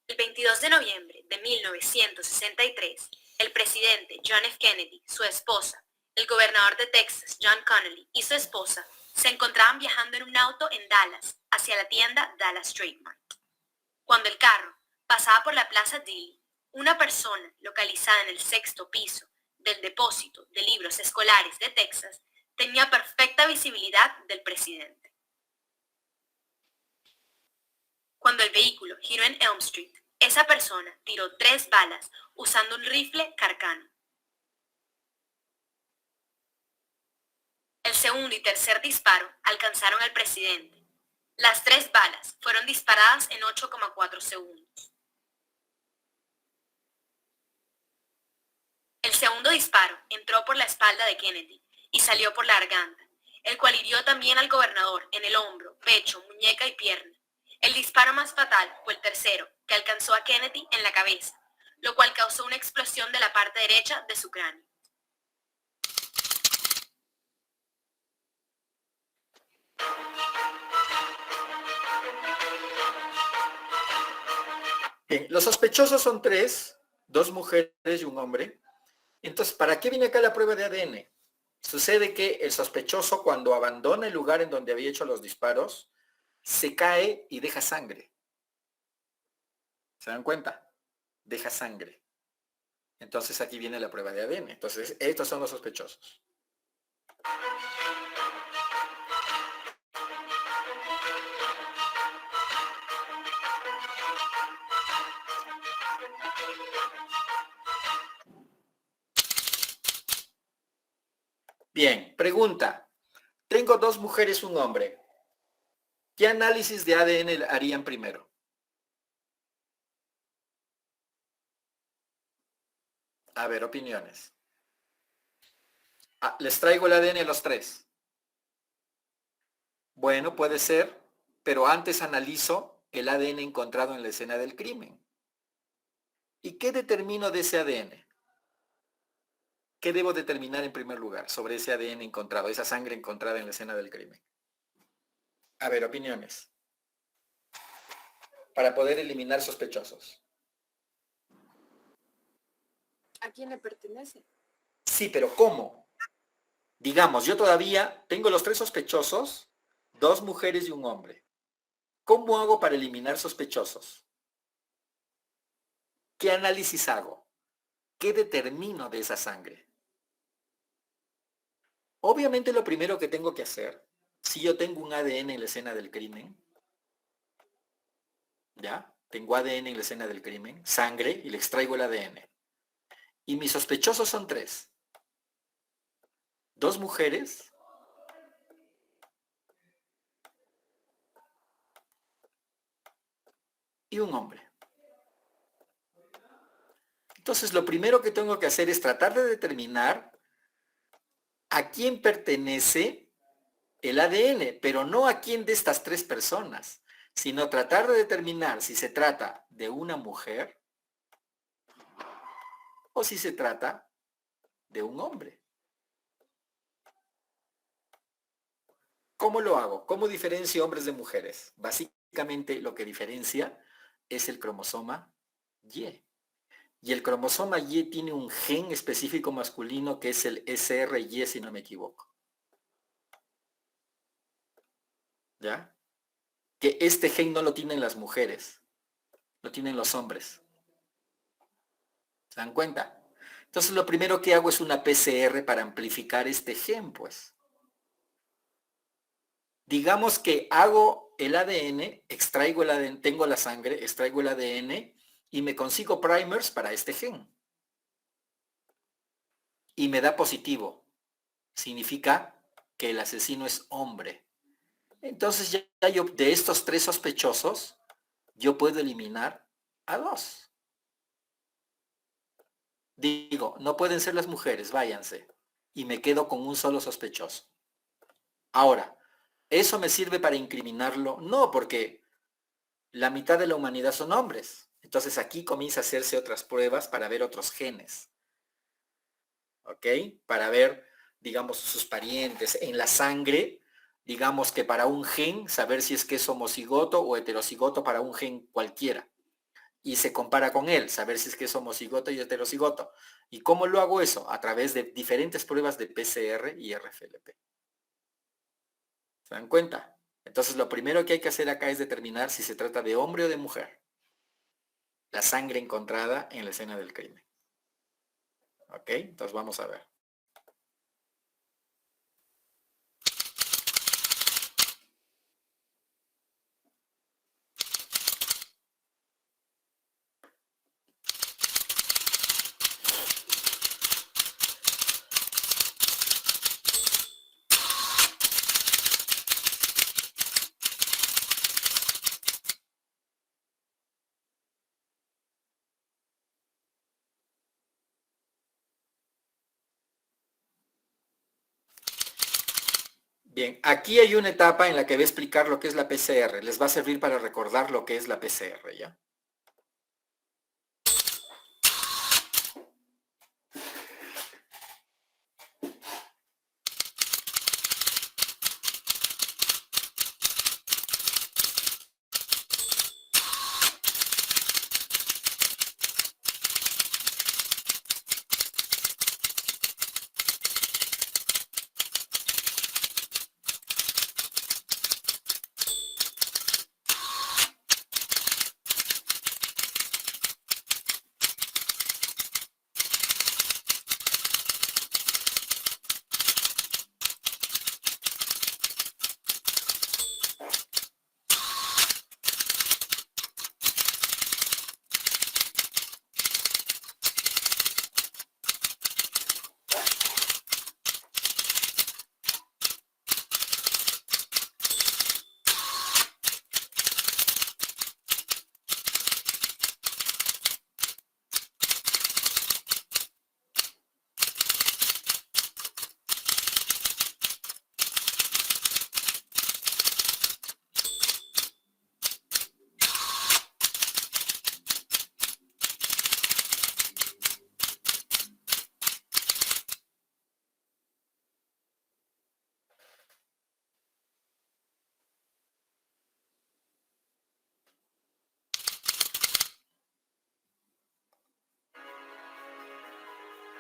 El 22 de noviembre de 1963, el presidente John F. Kennedy, su esposa, el gobernador de Texas, John Connally, y su esposa se encontraban viajando en un auto en Dallas, hacia la tienda Dallas Trade Mart. Cuando el carro pasaba por la Plaza Dilley, una persona localizada en el 6º piso del depósito de libros escolares de Texas tenía perfecta visibilidad del presidente. Cuando el vehículo giró en Elm Street, esa persona tiró 3 balas usando un rifle Carcano. El segundo y tercer disparo alcanzaron al presidente. Las 3 balas fueron disparadas en 8,4 segundos. El segundo disparo entró por la espalda de Kennedy y salió por la garganta, el cual hirió también al gobernador en el hombro, pecho, muñeca y pierna. El disparo más fatal fue el tercero, que alcanzó a Kennedy en la cabeza, lo cual causó una explosión de la parte derecha de su cráneo. Bien, los sospechosos son 3, 2 mujeres y un hombre. Entonces, ¿para qué viene acá la prueba de ADN? Sucede que el sospechoso, cuando abandona el lugar en donde había hecho los disparos, se cae y deja sangre. ¿Se dan cuenta? Deja sangre. Entonces aquí viene la prueba de ADN. Entonces, estos son los sospechosos. Bien, pregunta. Tengo 2 mujeres, un hombre. ¿Qué análisis de ADN harían primero? A ver, opiniones. Les traigo el ADN a los 3. Bueno, puede ser, pero antes analizo el ADN encontrado en la escena del crimen. ¿Y qué determino de ese ADN? ¿Qué debo determinar en primer lugar sobre ese ADN encontrado, esa sangre encontrada en la escena del crimen? A ver, opiniones. Para poder eliminar sospechosos. ¿A quién le pertenece? Sí, pero ¿cómo? Digamos, yo todavía tengo los 3 sospechosos, 2 mujeres y un hombre. ¿Cómo hago para eliminar sospechosos? ¿Qué análisis hago? ¿Qué determino de esa sangre? Obviamente lo primero que tengo que hacer, si yo tengo un ADN en la escena del crimen, ¿ya? Tengo ADN en la escena del crimen, sangre, y le extraigo el ADN. Y mis sospechosos son 3. 2 mujeres y un hombre. Entonces, lo primero que tengo que hacer es tratar de determinar a quién pertenece el ADN, pero no a quién de estas 3 personas, sino tratar de determinar si se trata de una mujer o si se trata de un hombre. ¿Cómo lo hago? ¿Cómo diferencio hombres de mujeres? Básicamente lo que diferencia es el cromosoma Y. Y el cromosoma Y tiene un gen específico masculino que es el SRY, si no me equivoco. ¿Ya? Que este gen no lo tienen las mujeres, lo tienen los hombres. ¿Se dan cuenta? Entonces lo primero que hago es una PCR para amplificar este gen, pues. Digamos que hago el ADN, extraigo el ADN, tengo la sangre, extraigo el ADN y me consigo primers para este gen. Y me da positivo. Significa que el asesino es hombre. Entonces ya yo de estos 3 sospechosos, yo puedo eliminar a 2. Digo, no pueden ser las mujeres, váyanse. Y me quedo con un solo sospechoso. Ahora, ¿eso me sirve para incriminarlo? No, porque la mitad de la humanidad son hombres. Entonces aquí comienza a hacerse otras pruebas para ver otros genes. ¿Ok? Para ver, digamos, sus parientes. En la sangre, digamos que para un gen, saber si es que es homocigoto o heterocigoto para un gen cualquiera. Y se compara con él, saber si es que es homocigoto y heterocigoto. ¿Y cómo lo hago eso? A través de diferentes pruebas de PCR y RFLP. ¿Se dan cuenta? Entonces lo primero que hay que hacer acá es determinar si se trata de hombre o de mujer. la sangre encontrada en la escena del crimen. ¿Ok? Entonces vamos a ver. Bien, aquí hay una etapa en la que voy a explicar lo que es la PCR. Les va a servir para recordar lo que es la PCR, ¿ya?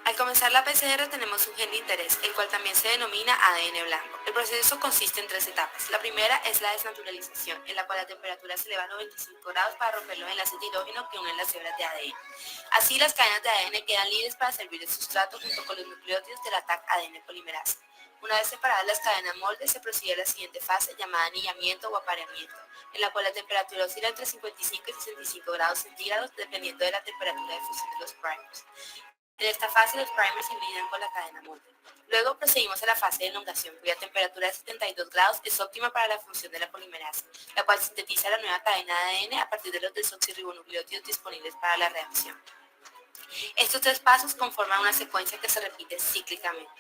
Al comenzar la PCR tenemos un gen de interés, el cual también se denomina ADN blanco. El proceso consiste en 3 etapas. La primera es la desnaturalización, en la cual la temperatura se eleva a 95 grados para romper los enlaces de hidrógeno que unen las hebras de ADN. Así las cadenas de ADN quedan libres para servir de sustrato junto con los nucleótidos de la TAC ADN polimerasa. Una vez separadas las cadenas moldes, se procede a la siguiente fase llamada anillamiento o apareamiento, en la cual la temperatura oscila entre 55 y 65 grados centígrados dependiendo de la temperatura de fusión de los primers. En esta fase los primers se hibridan con la cadena molde. Luego procedimos a la fase de elongación, cuya temperatura de 72 grados es óptima para la función de la polimerasa, la cual sintetiza la nueva cadena de ADN a partir de los desoxirribonucleótidos disponibles para la reacción. Estos 3 pasos conforman una secuencia que se repite cíclicamente.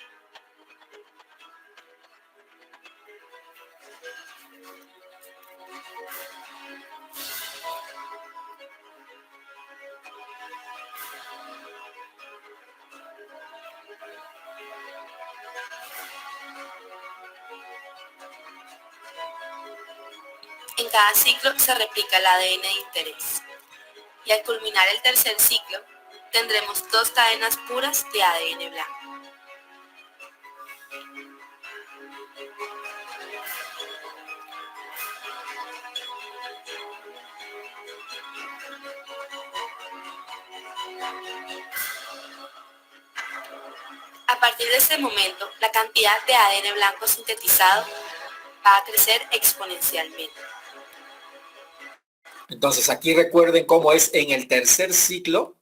En cada ciclo se replica el ADN de interés. Y al culminar el tercer ciclo, tendremos 2 cadenas puras de ADN blanco. A partir de este momento, la cantidad de ADN blanco sintetizado va a crecer exponencialmente. Entonces aquí recuerden cómo es en el tercer ciclo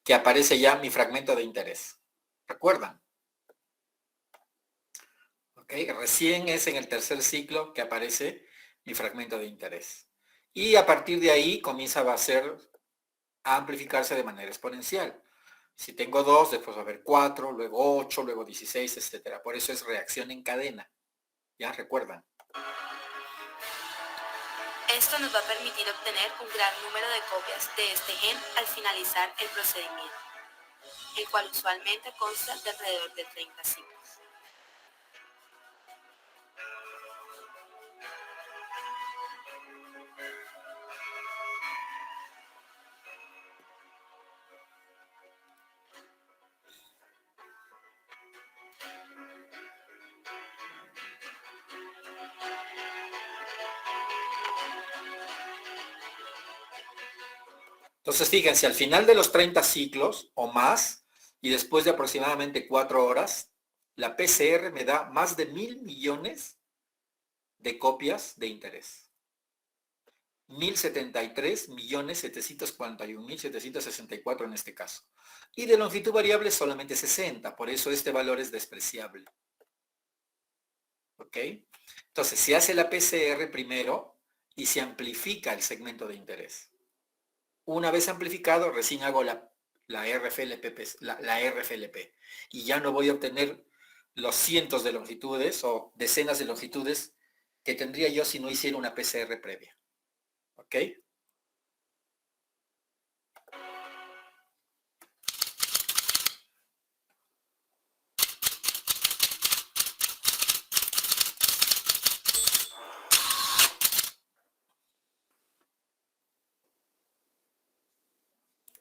que aparece ya mi fragmento de interés. ¿Recuerdan? ¿Ok? Recién es en el tercer ciclo que aparece mi fragmento de interés. Y a partir de ahí comienza a amplificarse de manera exponencial. Si tengo 2, después va a haber 4, luego 8, luego 16, etc. Por eso es reacción en cadena. ¿Ya? ¿Recuerdan? Esto nos va a permitir obtener un gran número de copias de este gen al finalizar el procedimiento, el cual usualmente consta de alrededor de 30 ciclos. Entonces, fíjense, al final de los 30 ciclos o más, y después de aproximadamente 4 horas, la PCR me da más de 1.000 millones de copias de interés. 1.073.741.764 en este caso. Y de longitud variable solamente 60, por eso este valor es despreciable. ¿Ok? Entonces, se hace la PCR primero y se amplifica el segmento de interés. Una vez amplificado, recién hago la RFLP. Y ya no voy a obtener los cientos de longitudes o decenas de longitudes que tendría yo si no hiciera una PCR previa. ¿Ok?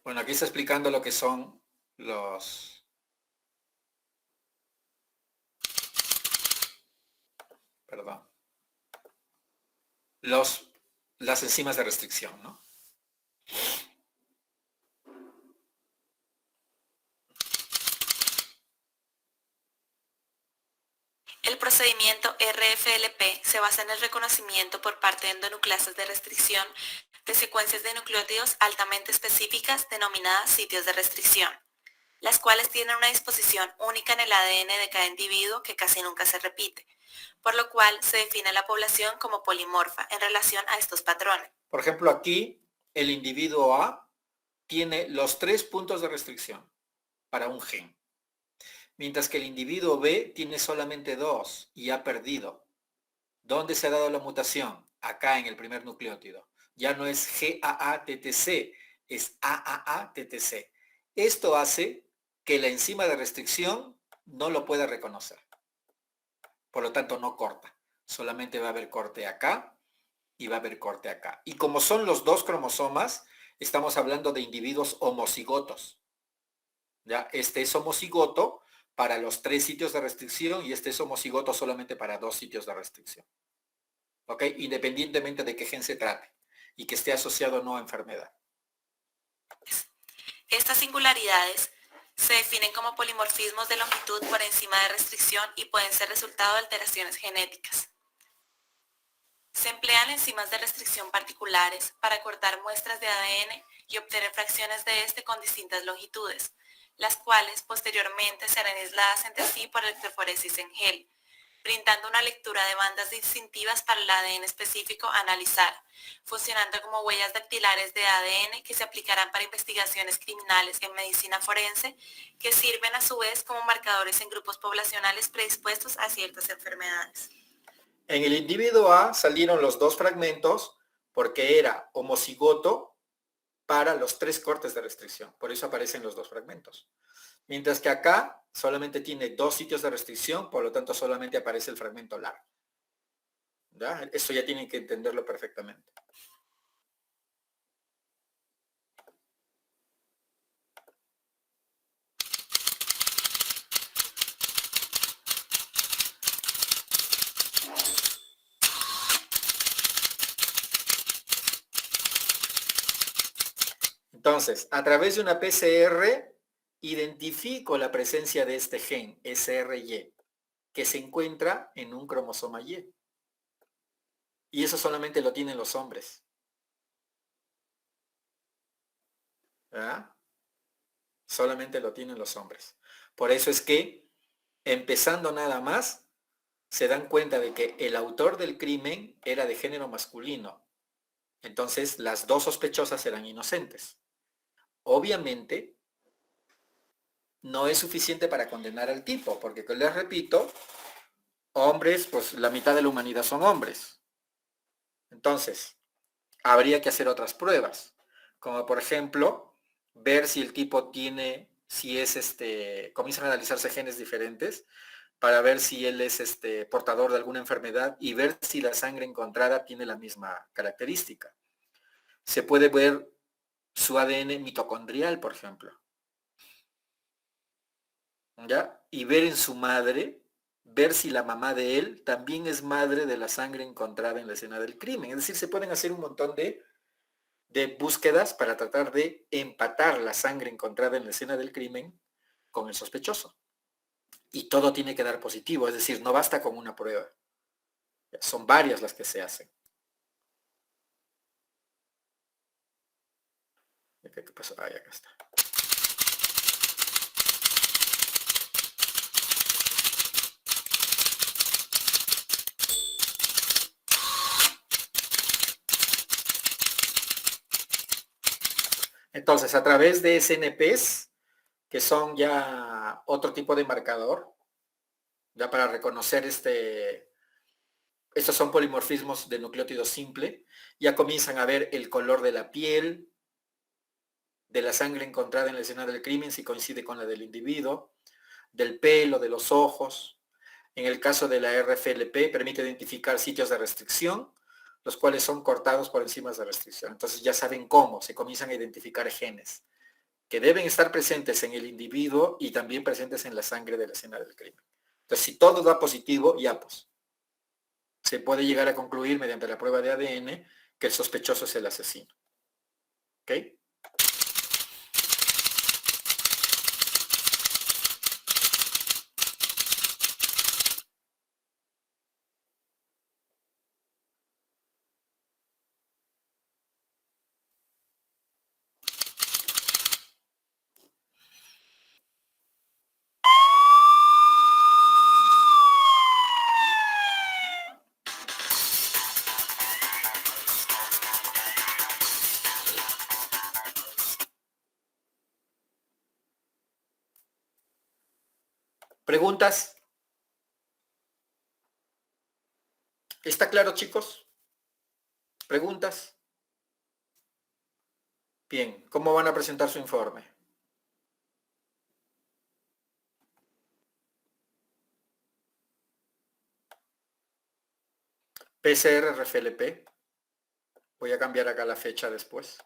Bueno, aquí está explicando lo que son las enzimas de restricción, ¿no? El procedimiento RFLP se basa en el reconocimiento por parte de endonucleasas de restricción de secuencias de nucleótidos altamente específicas denominadas sitios de restricción, las cuales tienen una disposición única en el ADN de cada individuo que casi nunca se repite, por lo cual se define la población como polimorfa en relación a estos patrones. Por ejemplo, aquí el individuo A tiene los 3 puntos de restricción para un gen, mientras que el individuo B tiene solamente 2 y ha perdido. ¿Dónde se ha dado la mutación? Acá en el primer nucleótido. Ya no es GAA-TTC, es AAA-TTC. Esto hace que la enzima de restricción no lo pueda reconocer. Por lo tanto, no corta. Solamente va a haber corte acá y va a haber corte acá. Y como son los 2 cromosomas, estamos hablando de individuos homocigotos. ¿Ya? Este es homocigoto para los 3 sitios de restricción y este es homocigoto solamente para 2 sitios de restricción. ¿Ok? Independientemente de qué gen se trate y que esté asociado o no a enfermedad. Estas singularidades se definen como polimorfismos de longitud por enzima de restricción y pueden ser resultado de alteraciones genéticas. Se emplean enzimas de restricción particulares para cortar muestras de ADN y obtener fracciones de este con distintas longitudes, las cuales posteriormente serán aisladas entre sí por electroforesis en gel, brindando una lectura de bandas distintivas para el ADN específico a analizar, funcionando como huellas dactilares de ADN que se aplicarán para investigaciones criminales en medicina forense, que sirven a su vez como marcadores en grupos poblacionales predispuestos a ciertas enfermedades. En el individuo A salieron los 2 fragmentos porque era homocigoto para los 3 cortes de restricción. Por eso aparecen los 2 fragmentos. Mientras que acá solamente tiene 2 sitios de restricción, por lo tanto solamente aparece el fragmento largo. ¿Ya? Eso ya tienen que entenderlo perfectamente. Entonces, a través de una PCR, identifico la presencia de este gen, SRY, que se encuentra en un cromosoma Y. Y eso solamente lo tienen los hombres. ¿Verdad? Solamente lo tienen los hombres. Por eso es que, empezando nada más, se dan cuenta de que el autor del crimen era de género masculino. Entonces, las 2 sospechosas eran inocentes. Obviamente, no es suficiente para condenar al tipo, porque les repito, hombres, pues la mitad de la humanidad son hombres. Entonces, habría que hacer otras pruebas, como por ejemplo, ver si el tipo tiene, si es comienzan a analizarse genes diferentes, para ver si él es portador de alguna enfermedad y ver si la sangre encontrada tiene la misma característica. Se puede ver su ADN mitocondrial, por ejemplo. ¿Ya? Y ver en su madre, ver si la mamá de él también es madre de la sangre encontrada en la escena del crimen. Es decir, se pueden hacer un montón de de búsquedas para tratar de empatar la sangre encontrada en la escena del crimen con el sospechoso. Y todo tiene que dar positivo, es decir, no basta con una prueba. Son varias las que se hacen. ¿Qué pasó? Ah, acá está. Entonces, a través de SNPs, que son ya otro tipo de marcador, ya para reconocer estos son polimorfismos de nucleótido simple, ya comienzan a ver el color de la piel, de la sangre encontrada en la escena del crimen, si coincide con la del individuo, del pelo, de los ojos. En el caso de la RFLP, permite identificar sitios de restricción, los cuales son cortados por enzimas de restricción. Entonces ya saben cómo, se comienzan a identificar genes que deben estar presentes en el individuo y también presentes en la sangre de la escena del crimen. Entonces, si todo da positivo, ya pues, se puede llegar a concluir mediante la prueba de ADN que el sospechoso es el asesino. ¿Ok? ¿Preguntas? ¿Está claro, chicos? ¿Preguntas? Bien, ¿cómo van a presentar su informe? PCR RFLP. Voy a cambiar acá la fecha después.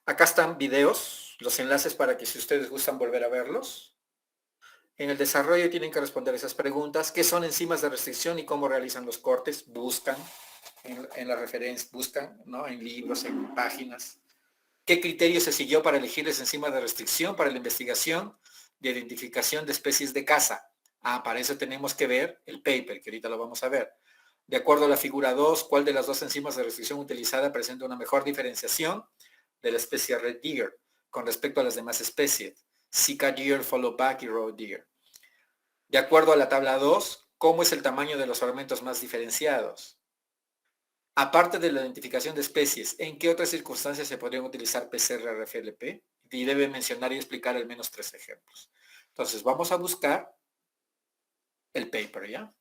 Acá están videos, los enlaces para que si ustedes gustan volver a verlos. En el desarrollo tienen que responder esas preguntas. ¿Qué son enzimas de restricción y cómo realizan los cortes? Buscan en la referencia, buscan, ¿no? En libros, en páginas. ¿Qué criterio se siguió para elegir las enzimas de restricción para la investigación de identificación de especies de caza? Ah, para eso tenemos que ver el paper, que ahorita lo vamos a ver. De acuerdo a la figura 2, ¿cuál de las dos enzimas de restricción utilizada presenta una mejor diferenciación de la especie Red Deer con respecto a las demás especies? Sika Deer, Followback y Roe Deer. De acuerdo a la tabla 2, ¿cómo es el tamaño de los fragmentos más diferenciados? Aparte de la identificación de especies, ¿en qué otras circunstancias se podrían utilizar PCR-RFLP? Y debe mencionar y explicar al menos 3 ejemplos. Entonces, vamos a buscar el paper, ¿ya?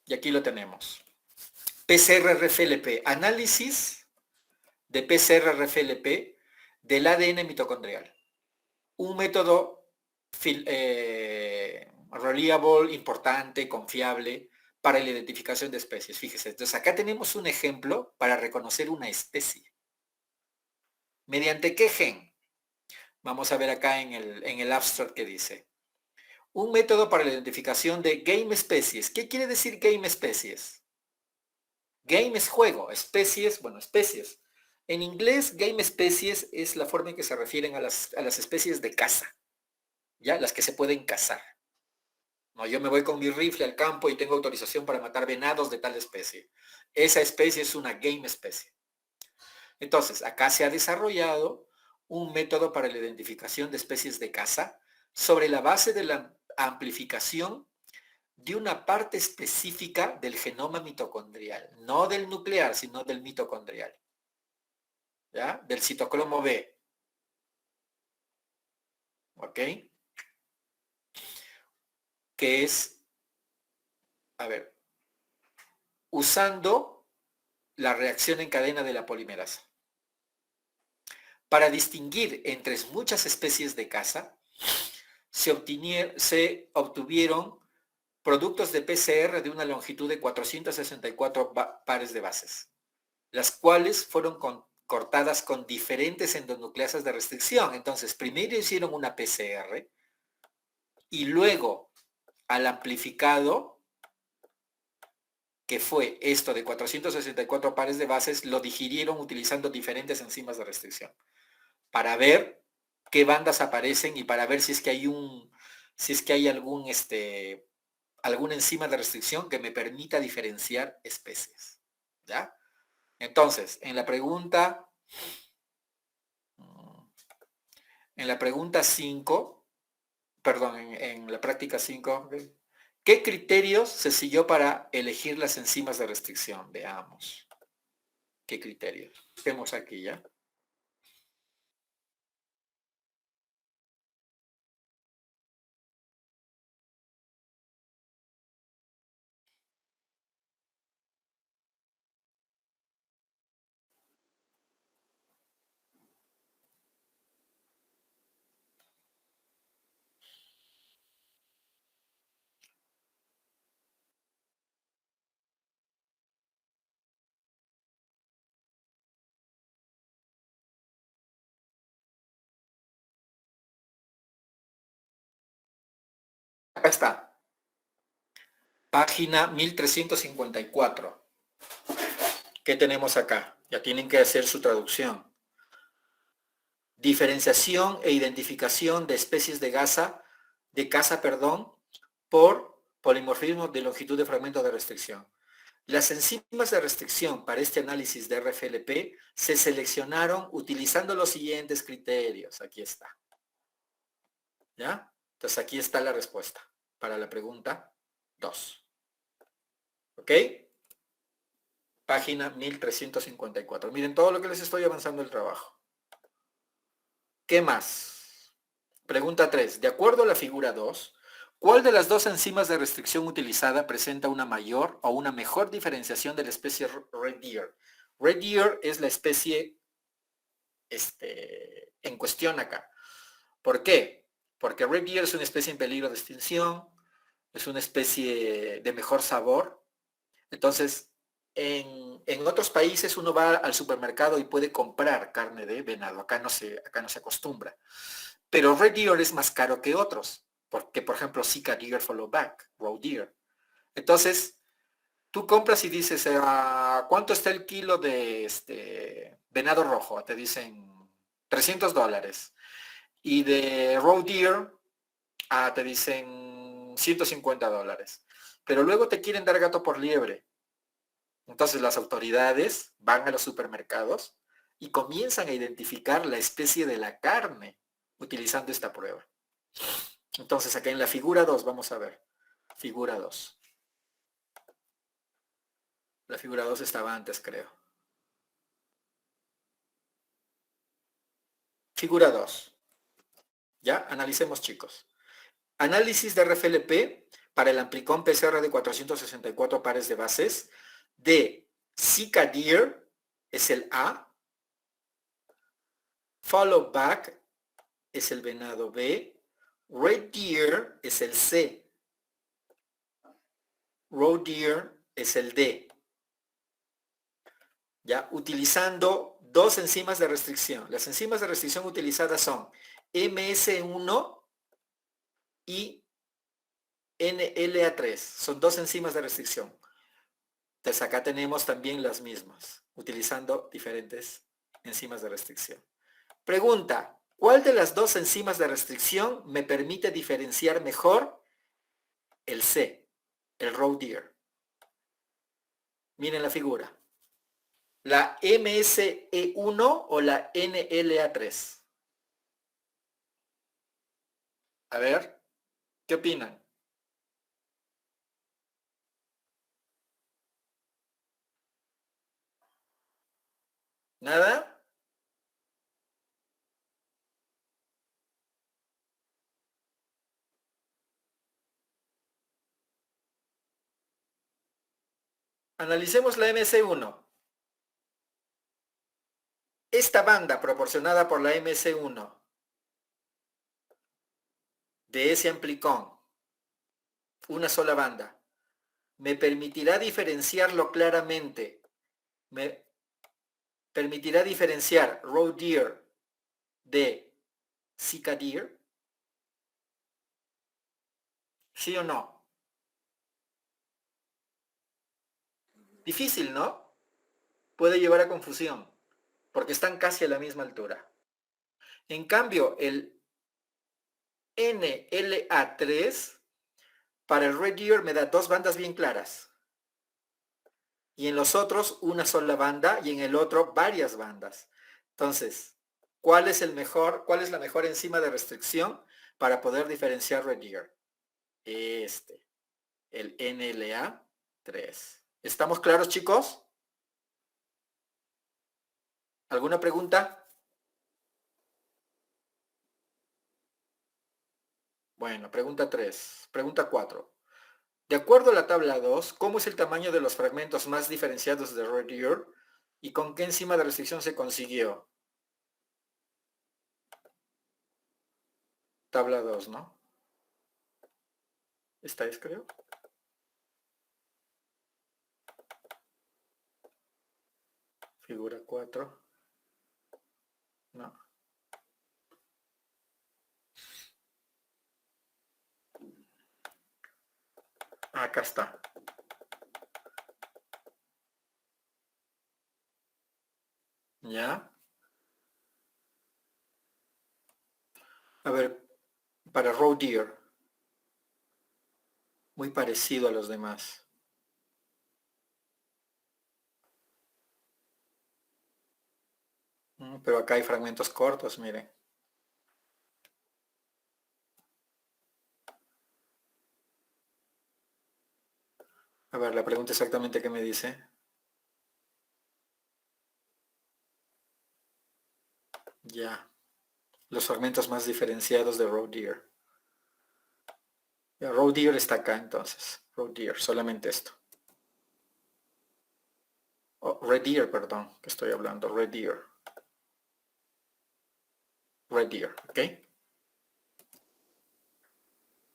Y aquí lo tenemos. PCR-RFLP, análisis de PCR-RFLP del ADN mitocondrial. Un método reliable, importante, confiable para la identificación de especies. Fíjese, entonces acá tenemos un ejemplo para reconocer una especie. ¿Mediante qué gen? Vamos a ver acá en el abstract que dice. Un método para la identificación de game species. ¿Qué quiere decir game species? Game es juego, especies, bueno, especies. En inglés, game species es la forma en que se refieren a las especies de caza, ¿ya? Las que se pueden cazar. No, yo me voy con mi rifle al campo y tengo autorización para matar venados de tal especie. Esa especie es una game especie. Entonces, acá se ha desarrollado un método para la identificación de especies de caza sobre la base de la amplificación de una parte específica del genoma mitocondrial, no del nuclear, sino del mitocondrial, ¿ya? Del citocromo B. ¿Ok? Que es, a ver, usando la reacción en cadena de la polimerasa. Para distinguir entre muchas especies de caza, se obtuvieron productos de PCR de una longitud de 464 pares de bases, las cuales fueron cortadas con diferentes endonucleasas de restricción. Entonces, primero hicieron una PCR y luego al amplificado, que fue esto de 464 pares de bases, lo digirieron utilizando diferentes enzimas de restricción para ver qué bandas aparecen y para ver si es que hay alguna enzima de restricción que me permita diferenciar especies. ¿Ya? Entonces, en la pregunta 5, perdón, en la práctica 5, ¿qué criterios se siguió para elegir las enzimas de restricción? Veamos. ¿Qué criterios? Estemos aquí ya. Acá está. Página 1354. ¿Qué tenemos acá? Ya tienen que hacer su traducción. Diferenciación e identificación de especies de caza, por polimorfismo de longitud de fragmento de restricción. Las enzimas de restricción para este análisis de RFLP se seleccionaron utilizando los siguientes criterios. Aquí está. ¿Ya? Entonces aquí está la respuesta para la pregunta 2. ¿Ok? Página 1354. Miren todo lo que les estoy avanzando el trabajo. ¿Qué más? Pregunta 3. De acuerdo a la figura 2, ¿cuál de las dos enzimas de restricción utilizada presenta una mayor o una mejor diferenciación de la especie Red Deer? Red Deer es la especie en cuestión acá. ¿Por qué? Porque Red Deer es una especie en peligro de extinción, es una especie de mejor sabor. Entonces, en otros países uno va al supermercado y puede comprar carne de venado. Acá no se acostumbra. Pero Red Deer es más caro que otros. Porque, por ejemplo, Sika Deer Followback, Roe Deer. Entonces, tú compras y dices, ¿cuánto está el kilo de venado rojo? Te dicen $300. Y de Roe Deer, te dicen $150. Pero luego te quieren dar gato por liebre. Entonces las autoridades van a los supermercados y comienzan a identificar la especie de la carne utilizando esta prueba. Entonces acá en la figura 2, vamos a ver. Figura 2. La figura 2 estaba antes, creo. Figura 2. Ya, analicemos, chicos. Análisis de RFLP para el amplicón PCR de 464 pares de bases de Sika Deer es el A, Followback es el venado B, Red Deer es el C, Roe Deer es el D. Ya, utilizando dos enzimas de restricción. Las enzimas de restricción utilizadas son MS1 y NLA3. Son dos enzimas de restricción. Entonces acá tenemos también las mismas, utilizando diferentes enzimas de restricción. Pregunta, ¿cuál de las dos enzimas de restricción me permite diferenciar mejor? El C, el Roe Deer. Miren la figura. ¿La MSE1 o la NLA3? A ver, ¿qué opinan? ¿Nada? Analicemos la MS1. Esta banda proporcionada por la MS1 de ese amplicón, una sola banda, me permitirá diferenciarlo claramente. permitirá diferenciar roe deer de Sika deer? ¿Sí o no? Difícil, ¿no? Puede llevar a confusión, porque están casi a la misma altura. En cambio, el NLA3 para el red deer me da dos bandas bien claras. Y en los otros una sola banda y en el otro varias bandas. Entonces, ¿cuál es la mejor enzima de restricción para poder diferenciar red deer? El NLA3. ¿Estamos claros, chicos? ¿Alguna pregunta? Bueno, pregunta 3. Pregunta 4. De acuerdo a la tabla 2, ¿cómo es el tamaño de los fragmentos más diferenciados de red deer y con qué enzima de restricción se consiguió? Tabla 2, ¿no? Esta es, creo. Figura 4. No. Acá está. ¿Ya? A ver, para roe deer. Muy parecido a los demás. Pero acá hay fragmentos cortos, miren. A ver, la pregunta exactamente qué me dice. Ya. Los fragmentos más diferenciados de roe deer. Ya, roe deer está acá entonces. Roe deer, solamente esto. Oh, red deer, perdón, que estoy hablando. Red deer. Red deer, ¿ok?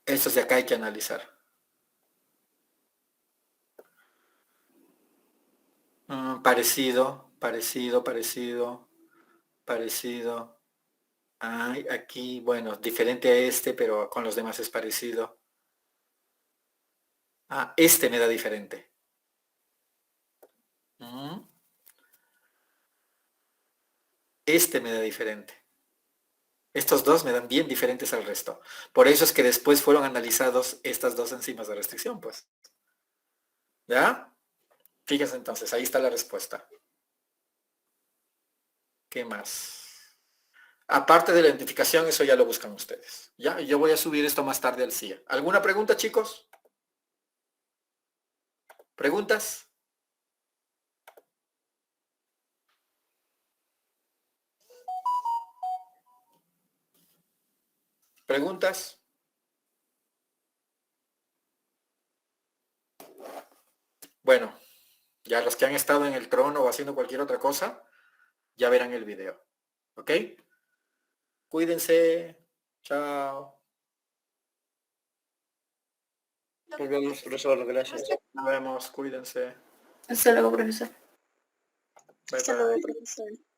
Estos de acá hay que analizar. Parecido, parecido, parecido, parecido. Ay, aquí, bueno, diferente a este, pero con los demás es parecido. Ah, este me da diferente. Este me da diferente. Estos dos me dan bien diferentes al resto. Por eso es que después fueron analizados estas dos enzimas de restricción, pues. ¿Ya? Fíjense entonces, ahí está la respuesta. ¿Qué más? Aparte de la identificación, eso ya lo buscan ustedes. ¿Ya? Yo voy a subir esto más tarde al CIA. ¿Alguna pregunta, chicos? ¿Preguntas? ¿Preguntas? Bueno, ya los que han estado en el trono o haciendo cualquier otra cosa, ya verán el video. ¿Ok? Cuídense. Chao. Nos vemos, profesor. Gracias. Nos vemos. Cuídense. Hasta luego, profesor. Bye Hasta luego, bye. profesor.